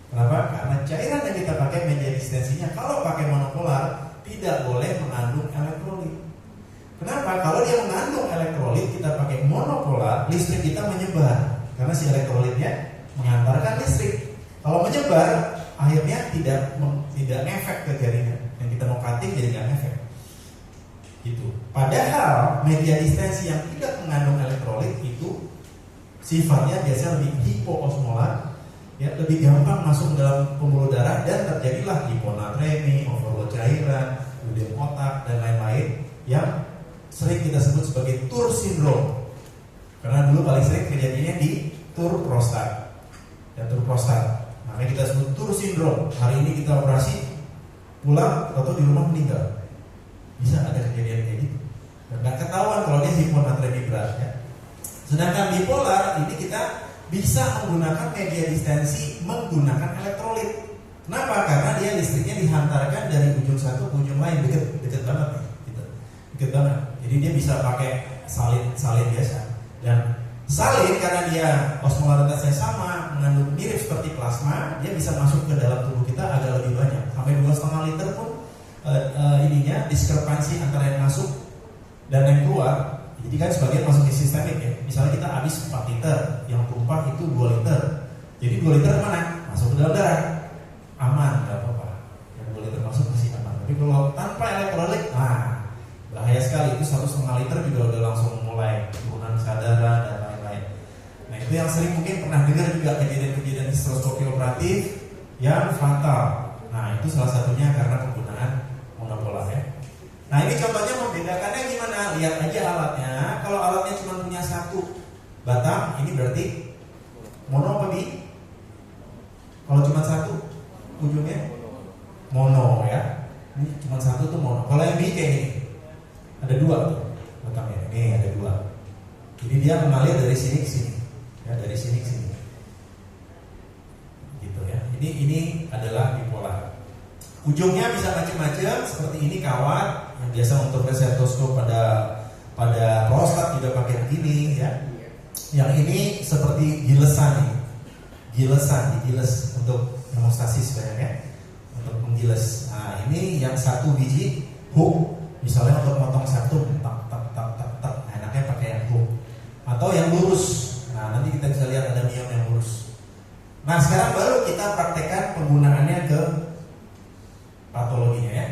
Kenapa? Karena cairan yang kita pakai media distensinya kalau pakai monopolar tidak boleh mengandung elektrolit. Kenapa? Kalau dia mengandung elektrolit, kita pakai monopolar, listrik kita menyebar karena si elektrolitnya mengantarkan listrik. Kalau menyebar, akhirnya tidak ngefek ke jaringan. Yang kita mau cutting jadi nggak ngefek. Gitu. Padahal media distensi yang tidak mengandung elektrolit itu sifatnya biasanya lebih hipoosmolar ya lebih gampang masuk dalam pembuluh darah dan terjadilah hiponatremi, overload cairan, ödem otak dan lain-lain yang sering kita sebut sebagai TUR syndrome. Karena dulu paling sering kejadiannya di TUR prostat. Ya, TUR prostat. Makanya kita sebut TUR syndrome. Hari ini kita operasi, pulang atau di rumah meninggal. Bisa ada kejadian kayak gitu. Nggak ketahuan kalau dia hiponatremi berat ya. Sedangkan bipolar ini kita bisa menggunakan media distensi menggunakan elektrolit. Kenapa? Karena dia listriknya dihantarkan dari ujung satu ke ujung lain, deket banget nih, gitu. Deket banget. Jadi dia bisa pakai salin biasa. Dan salin karena dia osmolaritasnya sama, mengandung mirip seperti plasma, dia bisa masuk ke dalam tubuh kita agak lebih banyak, sampai 2,5 liter pun diskrepansi antara yang masuk dan yang keluar. Jadi kan sebagian masuk di sistemik ya. Misalnya kita habis 4 liter, yang tumpah itu 2 liter. Jadi 2 liter mana? Masuk ke dalam darah. Aman, gak apa-apa. Yang 2 liter masuk masih aman. Tapi kalau tanpa elektrolit, bahaya sekali. Itu 1,5 liter juga udah langsung mulai penurunan kesadaran dan lain-lain. Nah itu yang sering mungkin pernah dengar juga kejadian-kejadian histeroskopi operatif yang fatal. Nah itu salah satunya karena penggunaan monopolar ya. Nah ini contohnya membedakannya gimana? Lihat aja alatnya. Kalau alatnya cuma punya satu batang, ini berarti mono apa bi? Kalau cuma satu, ujungnya mono ya. Ini cuma satu tuh mono. Kalau yang bi kayak gini, ada 2 tuh batangnya. Ini ada 2. Jadi dia mengalir dari sini ke sini, ya dari sini ke sini. Gitu ya. Ini adalah bipolar. Ujungnya bisa macam-macam, seperti ini kawat yang biasa untuk reseptoskop pada prostat juga pakai begini ya. Yang ini seperti gilesan nih, digiles untuk hemostasis ya, untuk menggiles. Nah ini yang 1 biji hook, misalnya untuk motong satu, tak, enaknya pakai yang hook atau yang lurus. Nah nanti kita bisa lihat ada miom yang lurus. Nah sekarang baru kita praktekkan penggunaannya ke patologinya ya.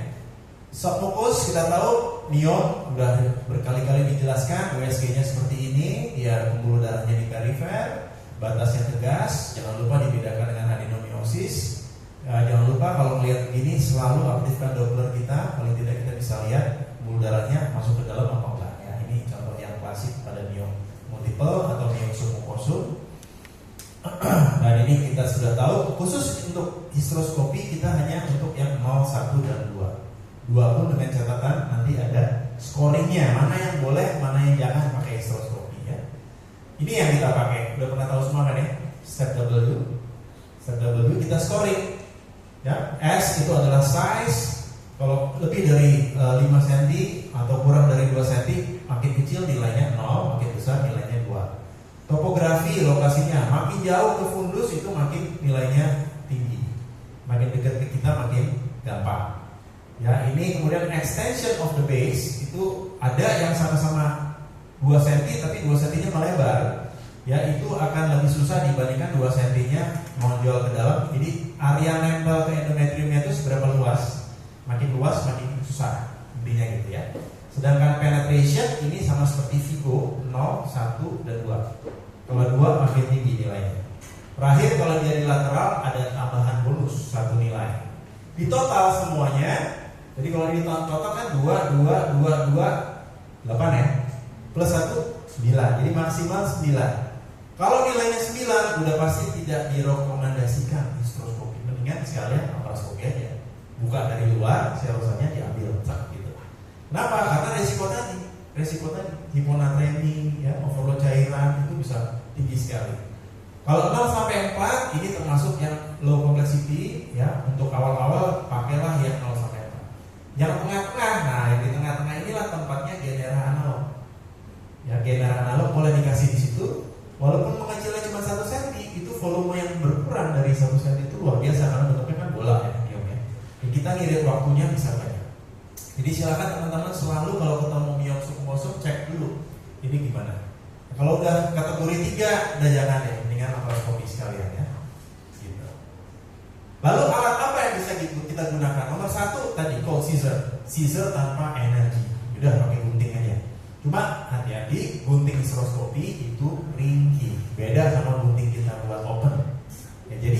Submukus kita tahu miom udah berkali-kali dijelaskan, USG-nya seperti ini, dia pembuluh darahnya di perifer, batasnya tegas, jangan lupa dibedakan dengan adenomiosis. Jangan lupa kalau melihat begini selalu aktifkan Doppler kita, paling tidak kita bisa lihat pembuluh darahnya masuk ke dalam apa enggak ya. Ini contoh yang klasik pada miom multiple atau miom submukosum. Dan ini kita sudah tahu, khusus untuk histeroskopi kita hanya untuk yang 0, 1, dan 2. 2 pun dengan catatan nanti ada scoringnya, mana yang boleh, mana yang jangan pakai histeroskopi ya. Ini yang kita pakai, udah pernah tahu semua kan ya. Step W kita scoring ya. S itu adalah size, kalau lebih dari 5 cm atau kurang dari 2 cm, makin kecil nilainya 0, makin besar nilainya 2. Topografi lokasinya, makin jauh ke fundus itu makin nilainya tinggi, makin dekat ke kita makin gampang. Ya, ini kemudian extension of the base itu ada yang sama-sama 2 cm tapi 2 cm-nya melebar. Ya, itu akan lebih susah dibandingkan 2 cm-nya menonjol ke dalam. Jadi area nempel ke endometriumnya itu seberapa luas? Makin luas makin susah intinya gitu ya. Sedangkan penetration ini sama seperti Vigo 0, 1, dan 2. Kalau 2 makin tinggi nilainya. Terakhir kalau dia di lateral ada tambahan bonus 1 nilai. Di total semuanya, jadi kalau di total kan 2, 8 ya. Plus 1, 9. Jadi maksimal 9. Kalau nilainya 9 udah pasti tidak direkomendasikan histeroskopi. Mendingan sekalian laparoskopi aja. Buka dari luar, serosanya diambil gitu. Kenapa? Karena resiko tadi hiponatremi ya, overload cairan itu bisa tinggi sekali. Kalau 0 sampai 4 ini termasuk yang low complexity ya. Untuk awal-awal pakailah yang 0 sampai 4. Yang tengah-tengah, nah yang di tengah-tengah inilah tempatnya genera analog. Ya, genera analog boleh dikasih di situ. Walaupun mengecilnya cuma 1 cm, itu volume yang berkurang dari 1 cm itu luar biasa karena bentuknya kan bola ya, miomnya. Kita ngirit waktunya bisa banyak. Jadi silakan teman-teman selalu kalau ketemu miom submukosum cek dulu ini gimana. Kalau udah kategori 3 udah jangan deh, mendingan laparoskopi sekalian ya. Gitu. Lalu alat apa yang bisa kita gunakan? Nomor 1 tadi cold scissor tanpa energi. Udah pakai gunting aja. Cuma hati-hati, gunting histeroskopi itu ringkih. Beda sama gunting kita buat open. Ya, jadi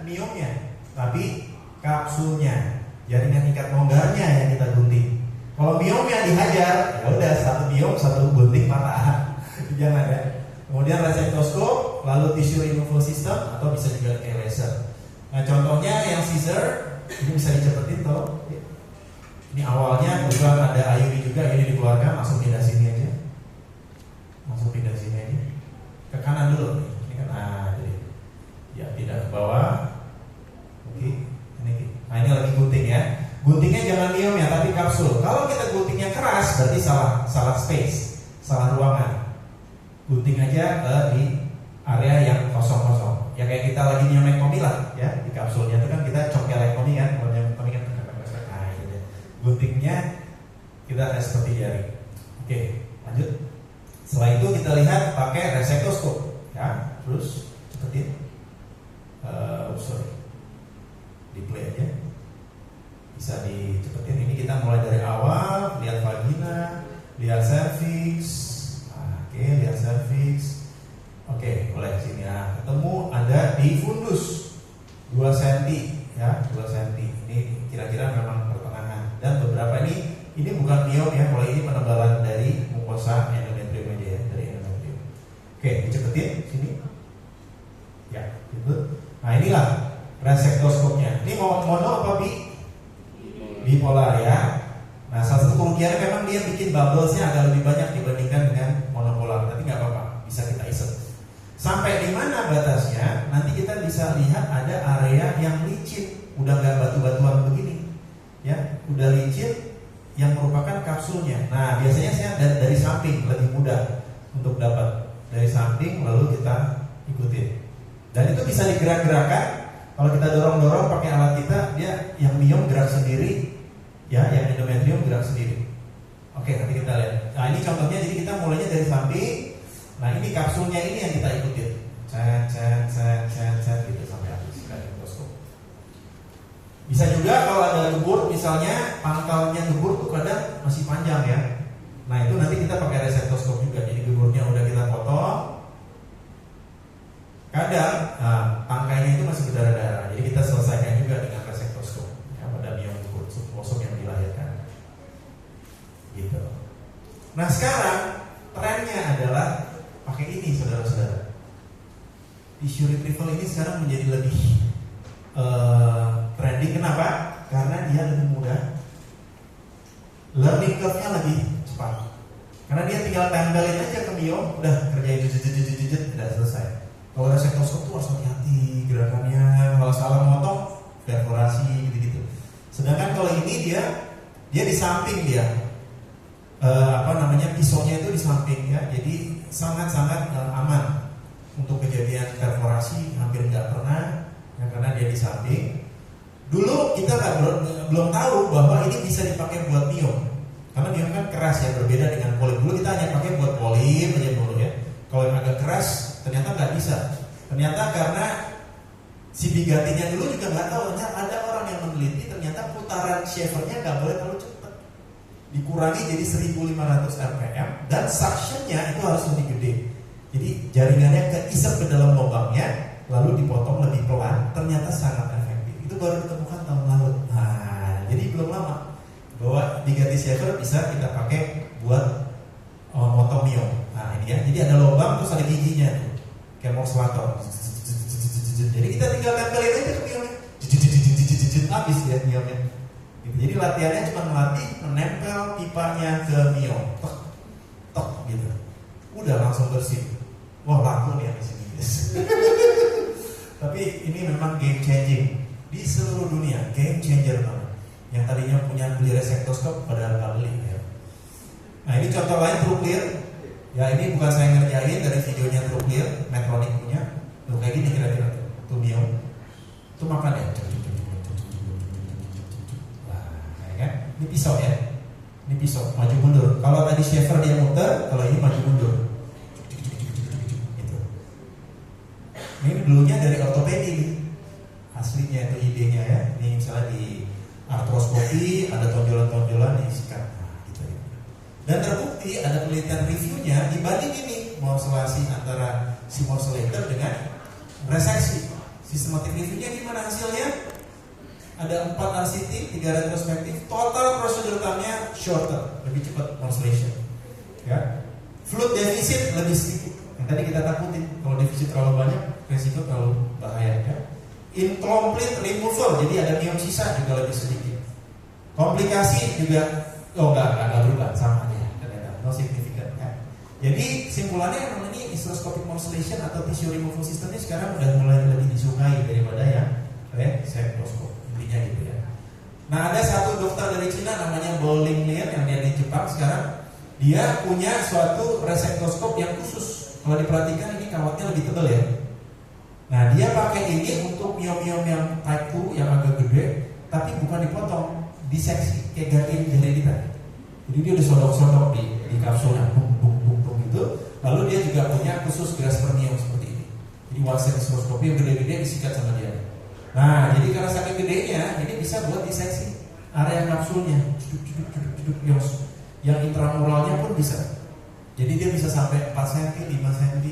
miomnya, tapi kapsulnya, jaringan ikat longgarnya yang kita gunting. Kalau miomnya dihajar, ya udah satu miom satu gunting patah. Jangan ya. Kemudian resektoskop, lalu tissue removal system, atau bisa juga kayak laser. Nah contohnya yang scissor, ini bisa dicepetin toh. Ini awalnya kebetulan ada IUD juga, ini dikeluarkan, langsung pindah sini aja. Langsung pindah sini aja. Ke kanan dulu. Ini kan jadi ya pindah ke bawah. Oke, ini. Nah ini lagi gunting ya. Guntingnya jangan miom ya, tapi kapsul. Kalau kita guntingnya keras, berarti salah space, salah ruangan. Gunting aja di area yang kosong-kosong. Ya kayak kita lagi nyomektomi lah ya, di kapsulnya itu kan kita congkelektomi kan, kalau nyomektomi kan nah gitu. Guntingnya kita seperti jari. Oke, lanjut. Setelah itu kita lihat pakai resektoskop ya, terus cepetin. Di play aja. Bisa dicepetin. Ini kita mulai dari awal, lihat vagina, lihat cervix. Oke, lihat cervix. Oke, boleh sini ya. Ketemu ada di fundus 2 cm ya, 2 cm. Ini kira-kira memang pertengahan. Dan beberapa ini bukan miom ya, kalau ini penebalan dari mukosa endometrium aja ya, dari endometrium. Oke, dicepetin sini. Ya, gitu. Nah, inilah resektoskopnya. Ini mono apa bipolar ya. Nah, salah satu kerugiannya memang dia bikin bubblesnya agak lebih banyak dibandingkan dengan monopolar. Tapi nggak apa-apa, bisa kita isep. Sampai di mana batasnya? Nanti kita bisa lihat ada area yang licin, udah nggak batu-batuan begini, ya, udah licin yang merupakan kapsulnya. Nah, biasanya saya dari samping lebih mudah untuk dapat dari samping, lalu kita ikutin. Dan itu bisa digerak-gerakkan. Kalau kita dorong-dorong pakai alat kita, dia yang miom gerak sendiri, ya, yang endometrium gerak sendiri. Oke, nanti kita lihat. Nah, ini contohnya, jadi kita mulainya dari samping. Nah, ini kapsulnya ini yang kita ikutin. Cet gitu sampai habis. Bisa juga kalau ada gebur, misalnya pangkalnya gebur tuh kadang masih panjang ya. Nah, itu nanti kita pakai resektoskop juga. Jadi geburnya udah kita potong. Kadang tangkainya itu masih berdarah-darah. Jadi kita selesaikan juga dengan resektoskop. Ya, pada miom gebur, subklosum yang dilahirkan. Gitu. Nah, sekarang trennya adalah pakai ini, saudara-saudara. Tissue retrieval ini sekarang menjadi lebih trending. Kenapa? Karena dia lebih mudah, learning curve-nya lebih cepat. Karena dia tinggal tempelin aja ke miom, udah kerjain jejet, udah selesai. Kalau resektoskop tuh harus hati-hati gerakannya, kalau salah motong perforasi gitu-gitu. Sedangkan kalau ini dia di samping dia. Pisaunya itu di samping ya, jadi sangat-sangat aman untuk kejadian perforasi, hampir nggak pernah ya, karena dia di samping. Dulu kita belum tahu bahwa ini bisa dipakai buat miom, karena miom kan keras ya, berbeda dengan polip. Dulu kita hanya pakai buat polip aja dulu ya. Kalau yang agak keras ternyata nggak bisa. Ternyata karena si bigatinya dulu juga nggak tahu, ternyata ada orang yang meneliti, ternyata putaran shavernya nggak boleh terlalu cepat. Dikurangi jadi 1500 rpm dan suctionnya itu harus lebih gede. Jadi jaringannya keisap ke dalam lubangnya, lalu dipotong lebih pelan. Ternyata sangat efektif. Itu baru ditemukan tahun lalu. Nah, jadi belum lama bahwa bigati shaver bisa kita pakai buat motong miom. Nah ini ya, jadi ada lubang terus ada giginya, kayak morslator. Jadi kita tinggal tempelin aja ke miomnya, habis ya miomnya. Jadi latihannya cuma melatih menempel pipanya ke miom, tok gitu. Udah langsung bersih. Wah, laku nih yang di sini. Tapi ini memang game changing di seluruh dunia, game changer banget. Yang tadinya punya beli resektoskop pada nggak beli ya. Nah ini contoh lain TrueClear. Ya ini bukan saya ngerjain, dari videonya TrueClear, Medtronic punya. Tuh kayak gini kira-kira tuh miom. Tuh makan ya. Ini pisau ya, ini pisau maju mundur. Kalau tadi shaver dia muter, kalau ini maju mundur. Gitu. Ini dulunya dari ortopedi, aslinya itu idenya ya. Ini misalnya di artroskopi ada tonjolan-tonjolan yang sikat, gitu ya. Dan terbukti ada penelitian reviewnya dibanding ini morselasi antara si morselator dengan reseksi. Si Systematic reviewnya gimana hasilnya? Ada 4 RCT, 3 retrospektif, total prosedur time-nya shorter, lebih cepat translation. Ya. Fluid deficit lebih sedikit. Yang tadi kita takutin, kalau defisit terlalu banyak, resiko terlalu bahaya. Ya. Incomplete removal, jadi ada miom sisa juga lebih sedikit. Komplikasi juga, enggak berubah, sama aja. Ternyata, no significant. Ya. Jadi simpulannya memang ini hysteroscopic morcellation atau tissue removal system ini sekarang udah mulai lebih disukai daripada yang resectoscope. Intinya gitu ya. Nah, ada satu dokter dari Cina namanya Bowling Lin yang dia di Jepang sekarang. Dia punya suatu resectoscope yang khusus. Kalau diperhatikan ini kawatnya lebih tebal ya. Nah, dia pakai ini untuk miom-miom yang type 2 yang agak gede, tapi bukan dipotong, diseksi kayak gantiin jari kita. Jadi dia udah sodok-sodok di kapsulnya, bung gitu. Lalu dia juga punya khusus Graspermium seperti ini. Jadi wasen hysteroscopy yang gede-gede disikat sama dia. Nah, jadi karena saking gedenya, ini bisa buat diseksi area kapsulnya, yang intramuralnya pun bisa. Jadi dia bisa sampai 4 cm, 5 cm.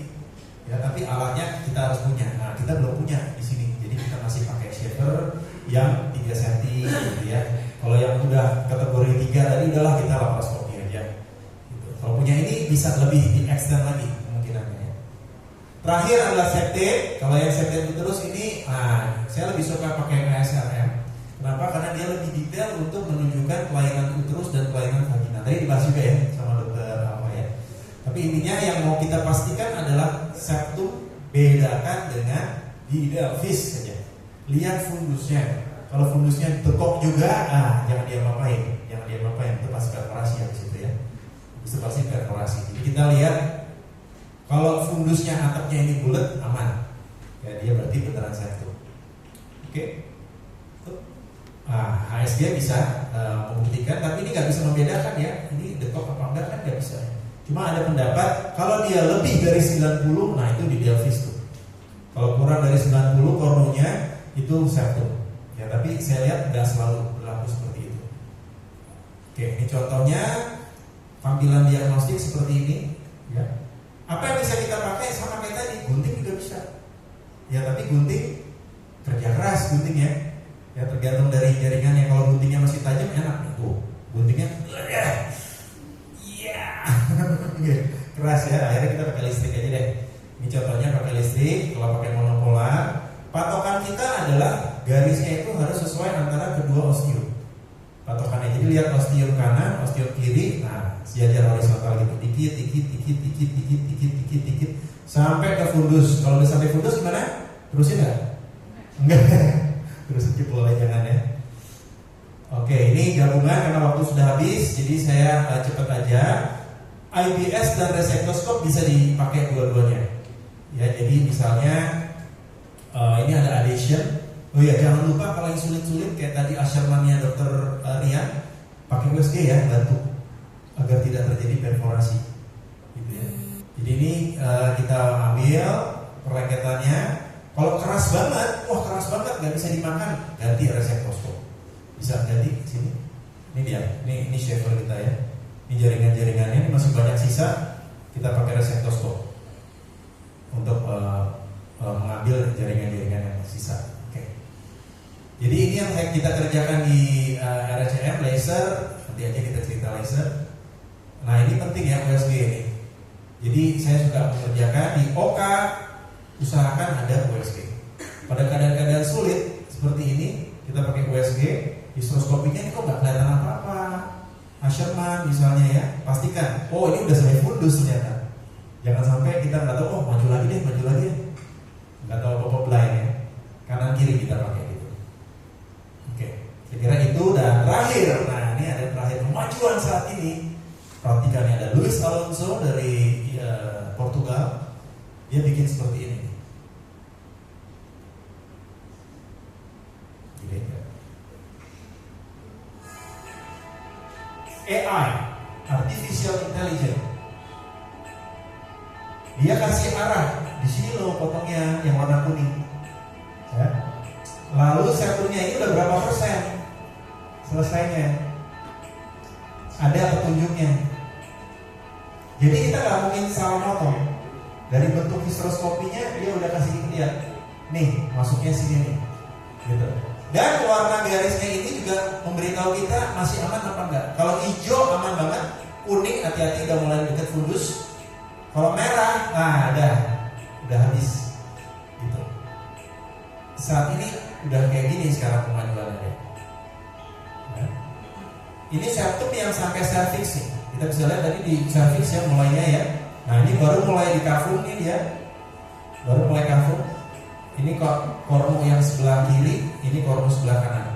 Ya, tapi alatnya kita harus punya. Nah, kita belum punya di sini. Jadi kita masih pakai shaver yang 3 cm gitu ya. Kalau yang udah kategori 3 tadi udahlah kita laparoskopi aja. Gitu. Kalau punya ini bisa lebih di-extend lagi kemungkinannya ya. Terakhir adalah septate. Kalau yang septate terus ini, saya lebih suka pakai KSRM. Kenapa? Karena dia lebih detail untuk menunjukkan kelainan uterus dan kelainan vagina. Tadi dibahas juga ya sama dokter apa ya. Tapi intinya yang mau kita pastikan adalah septum bedakan dengan didelphys saja. Lihat fundusnya. Kalau fundusnya tekok juga, jangan diapa-apain. Itu pasti perforasi ya di situ ya. Itu pasti perforasi. Jadi kita lihat kalau fundusnya atapnya ini bulat, aman. Ya dia berarti beneran septum. Oke. HSG bisa membuktikan, tapi ini nggak bisa membedakan ya. Ini dekok apa enggak kan nggak bisa. Cuma ada pendapat kalau dia lebih dari 90, nah itu didelphys tuh. Kalau kurang dari 90 kornunya itu septum. Ya, tapi saya lihat nggak selalu berlaku seperti itu. Oke, ini contohnya tampilan diagnostik seperti ini. Ya. Apa yang bisa kita pakai sama kayak tadi, gunting juga bisa. Ya, tapi gunting kerja keras gunting ya. Ya tergantung dari jaringannya. Kalau guntingnya masih tajam enak nih tuh. Guntingnya, keras ya. Akhirnya kita pakai listrik aja deh. Ini contohnya pakai listrik. Kalau pakai monopolar, patokan kita adalah garisnya itu harus sesuai antara kedua ostium. Patokannya, jadi lihat ostium kanan, ostium kiri. Nah, sejajar horizontal gitu, dikit, sampai ke fundus. Kalau udah sampai fundus gimana? Terusin nggak? Enggak. Terusin jempol aja jangan ya. Oke, ini gabungan karena waktu sudah habis, jadi saya cepat aja. IBS dan resectoscope bisa dipakai dua-duanya. Ya, jadi misalnya ini ada adhesion. Oh iya, jangan lupa kalau yang sulit-sulit kayak tadi Asherman-nya Dr. Rian, pakai USG ya, bantu agar tidak terjadi perforasi. Gitu ya. Jadi ini kita ambil perlengketannya. Kalau keras banget, nggak bisa dimakan, ganti resectoscope. Bisa ganti sini. Ini dia, ini shaver kita ya. Ini jaringan-jaringannya, ini masih banyak sisa. Kita pakai resectoscope untuk mengambil jaringan-jaringan yang sisa. Oke. Jadi ini yang kita kerjakan di RSCM laser. Nanti aja kita cerita laser. Nah ini penting ya USG ini. Jadi saya suka mengerjakan di OK. Usahakan ada USG. Pada keadaan-keadaan sulit seperti ini, kita pakai USG. Hysteroskopinya ini kok nggak kelihatan apa-apa. Asherman misalnya ya, pastikan. Oh ini udah sampai fundus ternyata. Jangan sampai kita nggak tahu. Oh maju lagi deh. Nggak tahu apa-apa blind ya. Kanan kiri kita pakai gitu. Oke. Saya kira itu dan terakhir. Nah ini ada terakhir kemajuan saat ini. Perhatikan ada Luis Alonso dari Portugal. Dia bikin seperti ini. AI, Artificial Intelligence. Dia kasih arah di sini loh potongnya yang warna kuning. Ya. Lalu septumnya ini udah berapa persen selesainya? Ada petunjuknya. Jadi kita nggak mungkin salah motong. Dari bentuk hysteroskopinya dia udah kasih lihat. nih masuknya sini nih, gitu. Dan warna garisnya ini juga memberitahu kita masih aman apa enggak. Kalau hijau aman banget, kuning hati-hati udah mulai dekat fundus. Kalau merah, nah udah habis, gitu. Saat ini udah kayak gini sekarang pemajuannya. Nah, ini septum yang sampai cervix nih. Kita bisa lihat tadi di cervix ya mulainya ya. Nah ini baru mulai di kafum nih dia, baru mulai kafum. Ini kormu yang sebelah kiri, ini kormu sebelah kanan.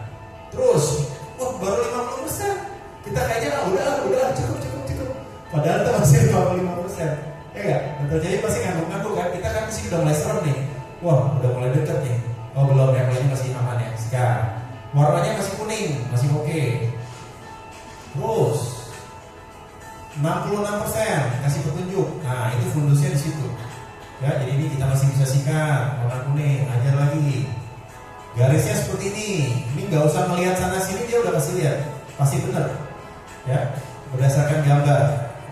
Terus, baru 50%. Kita kayaknya udah cukup. Padahal itu masih 55%. Ya enggak? Betul, jadi pasti ngangguk-ngangguk kan. Kita kan sih udah mulai serem nih. Wah, udah mulai deket nih. Oh belum, yang lainnya masih aman ya. Sekarang warnanya masih kuning, masih oke. Terus 66% kasih petunjuk. Nah, itu fundusnya di situ. Ya, jadi ini kita masih bisa sikat warna kuning, ajar lagi. Garisnya seperti ini. Ini nggak usah melihat sana sini, dia udah pasti lihat, pasti benar. Ya, berdasarkan gambar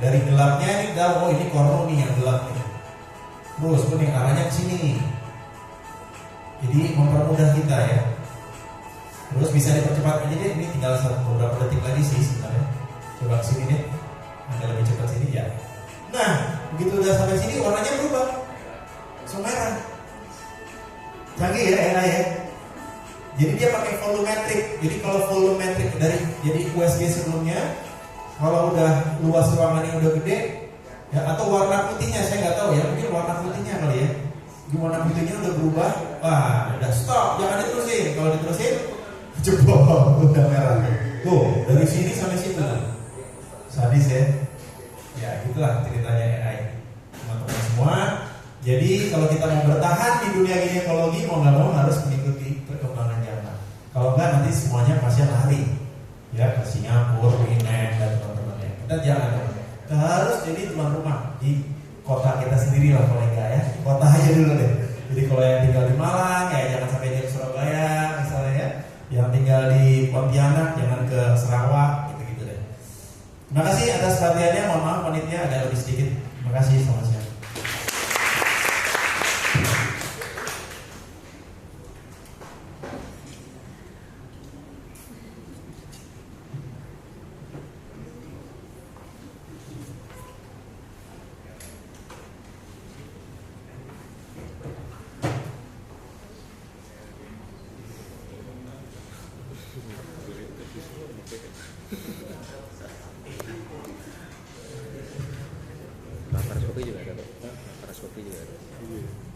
dari gelapnya ini tahu, oh ini korno nih yang gelap nih. Terus kuning arahnya ke sini. Jadi mempermudah kita ya. Terus bisa dipercepat aja deh. Ini tinggal beberapa detik lagi sih sebenarnya. Coba ke sini deh, agak lebih cepat sini ya. Nah, begitu udah sampai sini warnanya berubah. Merah. Canggih ya AI ya. Jadi dia pakai volumetric. Jadi kalau volumetric dari jadi USG sebelumnya, kalau udah luas ruangannya udah gede, ya atau warna putihnya saya nggak tahu ya, mungkin warna putihnya kali ya. Di warna putihnya udah berubah, wah udah stop, jangan diterusin. Kalau diterusin, jebol udah merah. Tuh dari sini sampai situ, sadis ya. Ya itulah ceritanya AI, teman-teman semua. Jadi kalau kita mau bertahan di dunia ginekologi mau nggak mau harus mengikuti perkembangan zaman. Kalau nggak nanti semuanya pasti lari, ya ke Singapura, Vietnam dan teman-temannya. Kita jangan, kita harus jadi tuan rumah di kota kita sendiri lah paling nggak ya. Kota aja dulu deh. Jadi kalau yang tinggal di Malang ya jangan sampai dia ke Surabaya misalnya ya. Yang tinggal di Pontianak jangan ke Sarawak gitu-gitu deh. Terima kasih atas perhatiannya. Mohon maaf panitia agak lebih sedikit. Terima kasih, selamat siang.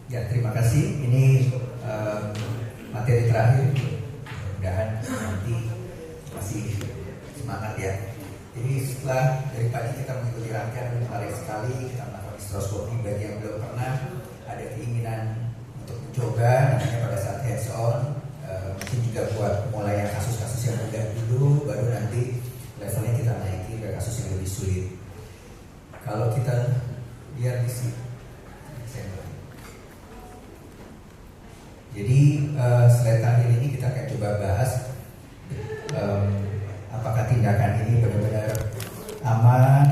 Ya, terima kasih. Ini materi terakhir. Mudah-mudahan nanti masih semangat ya. Jadi setelah dari pagi kita mengikuti rangkaian menarik sekali, kita melakukan hysteroscopy. Bagi yang belum pernah ada keinginan untuk mencoba, namanya pada saat hands on, mungkin juga buat mulai yang kasus-kasus yang mudah dulu, baru nanti levelnya kita naiki ke kasus yang lebih sulit. Kalau kita lihat di sini, jadi slide terakhir ini kita akan coba bahas apakah tindakan ini benar-benar aman,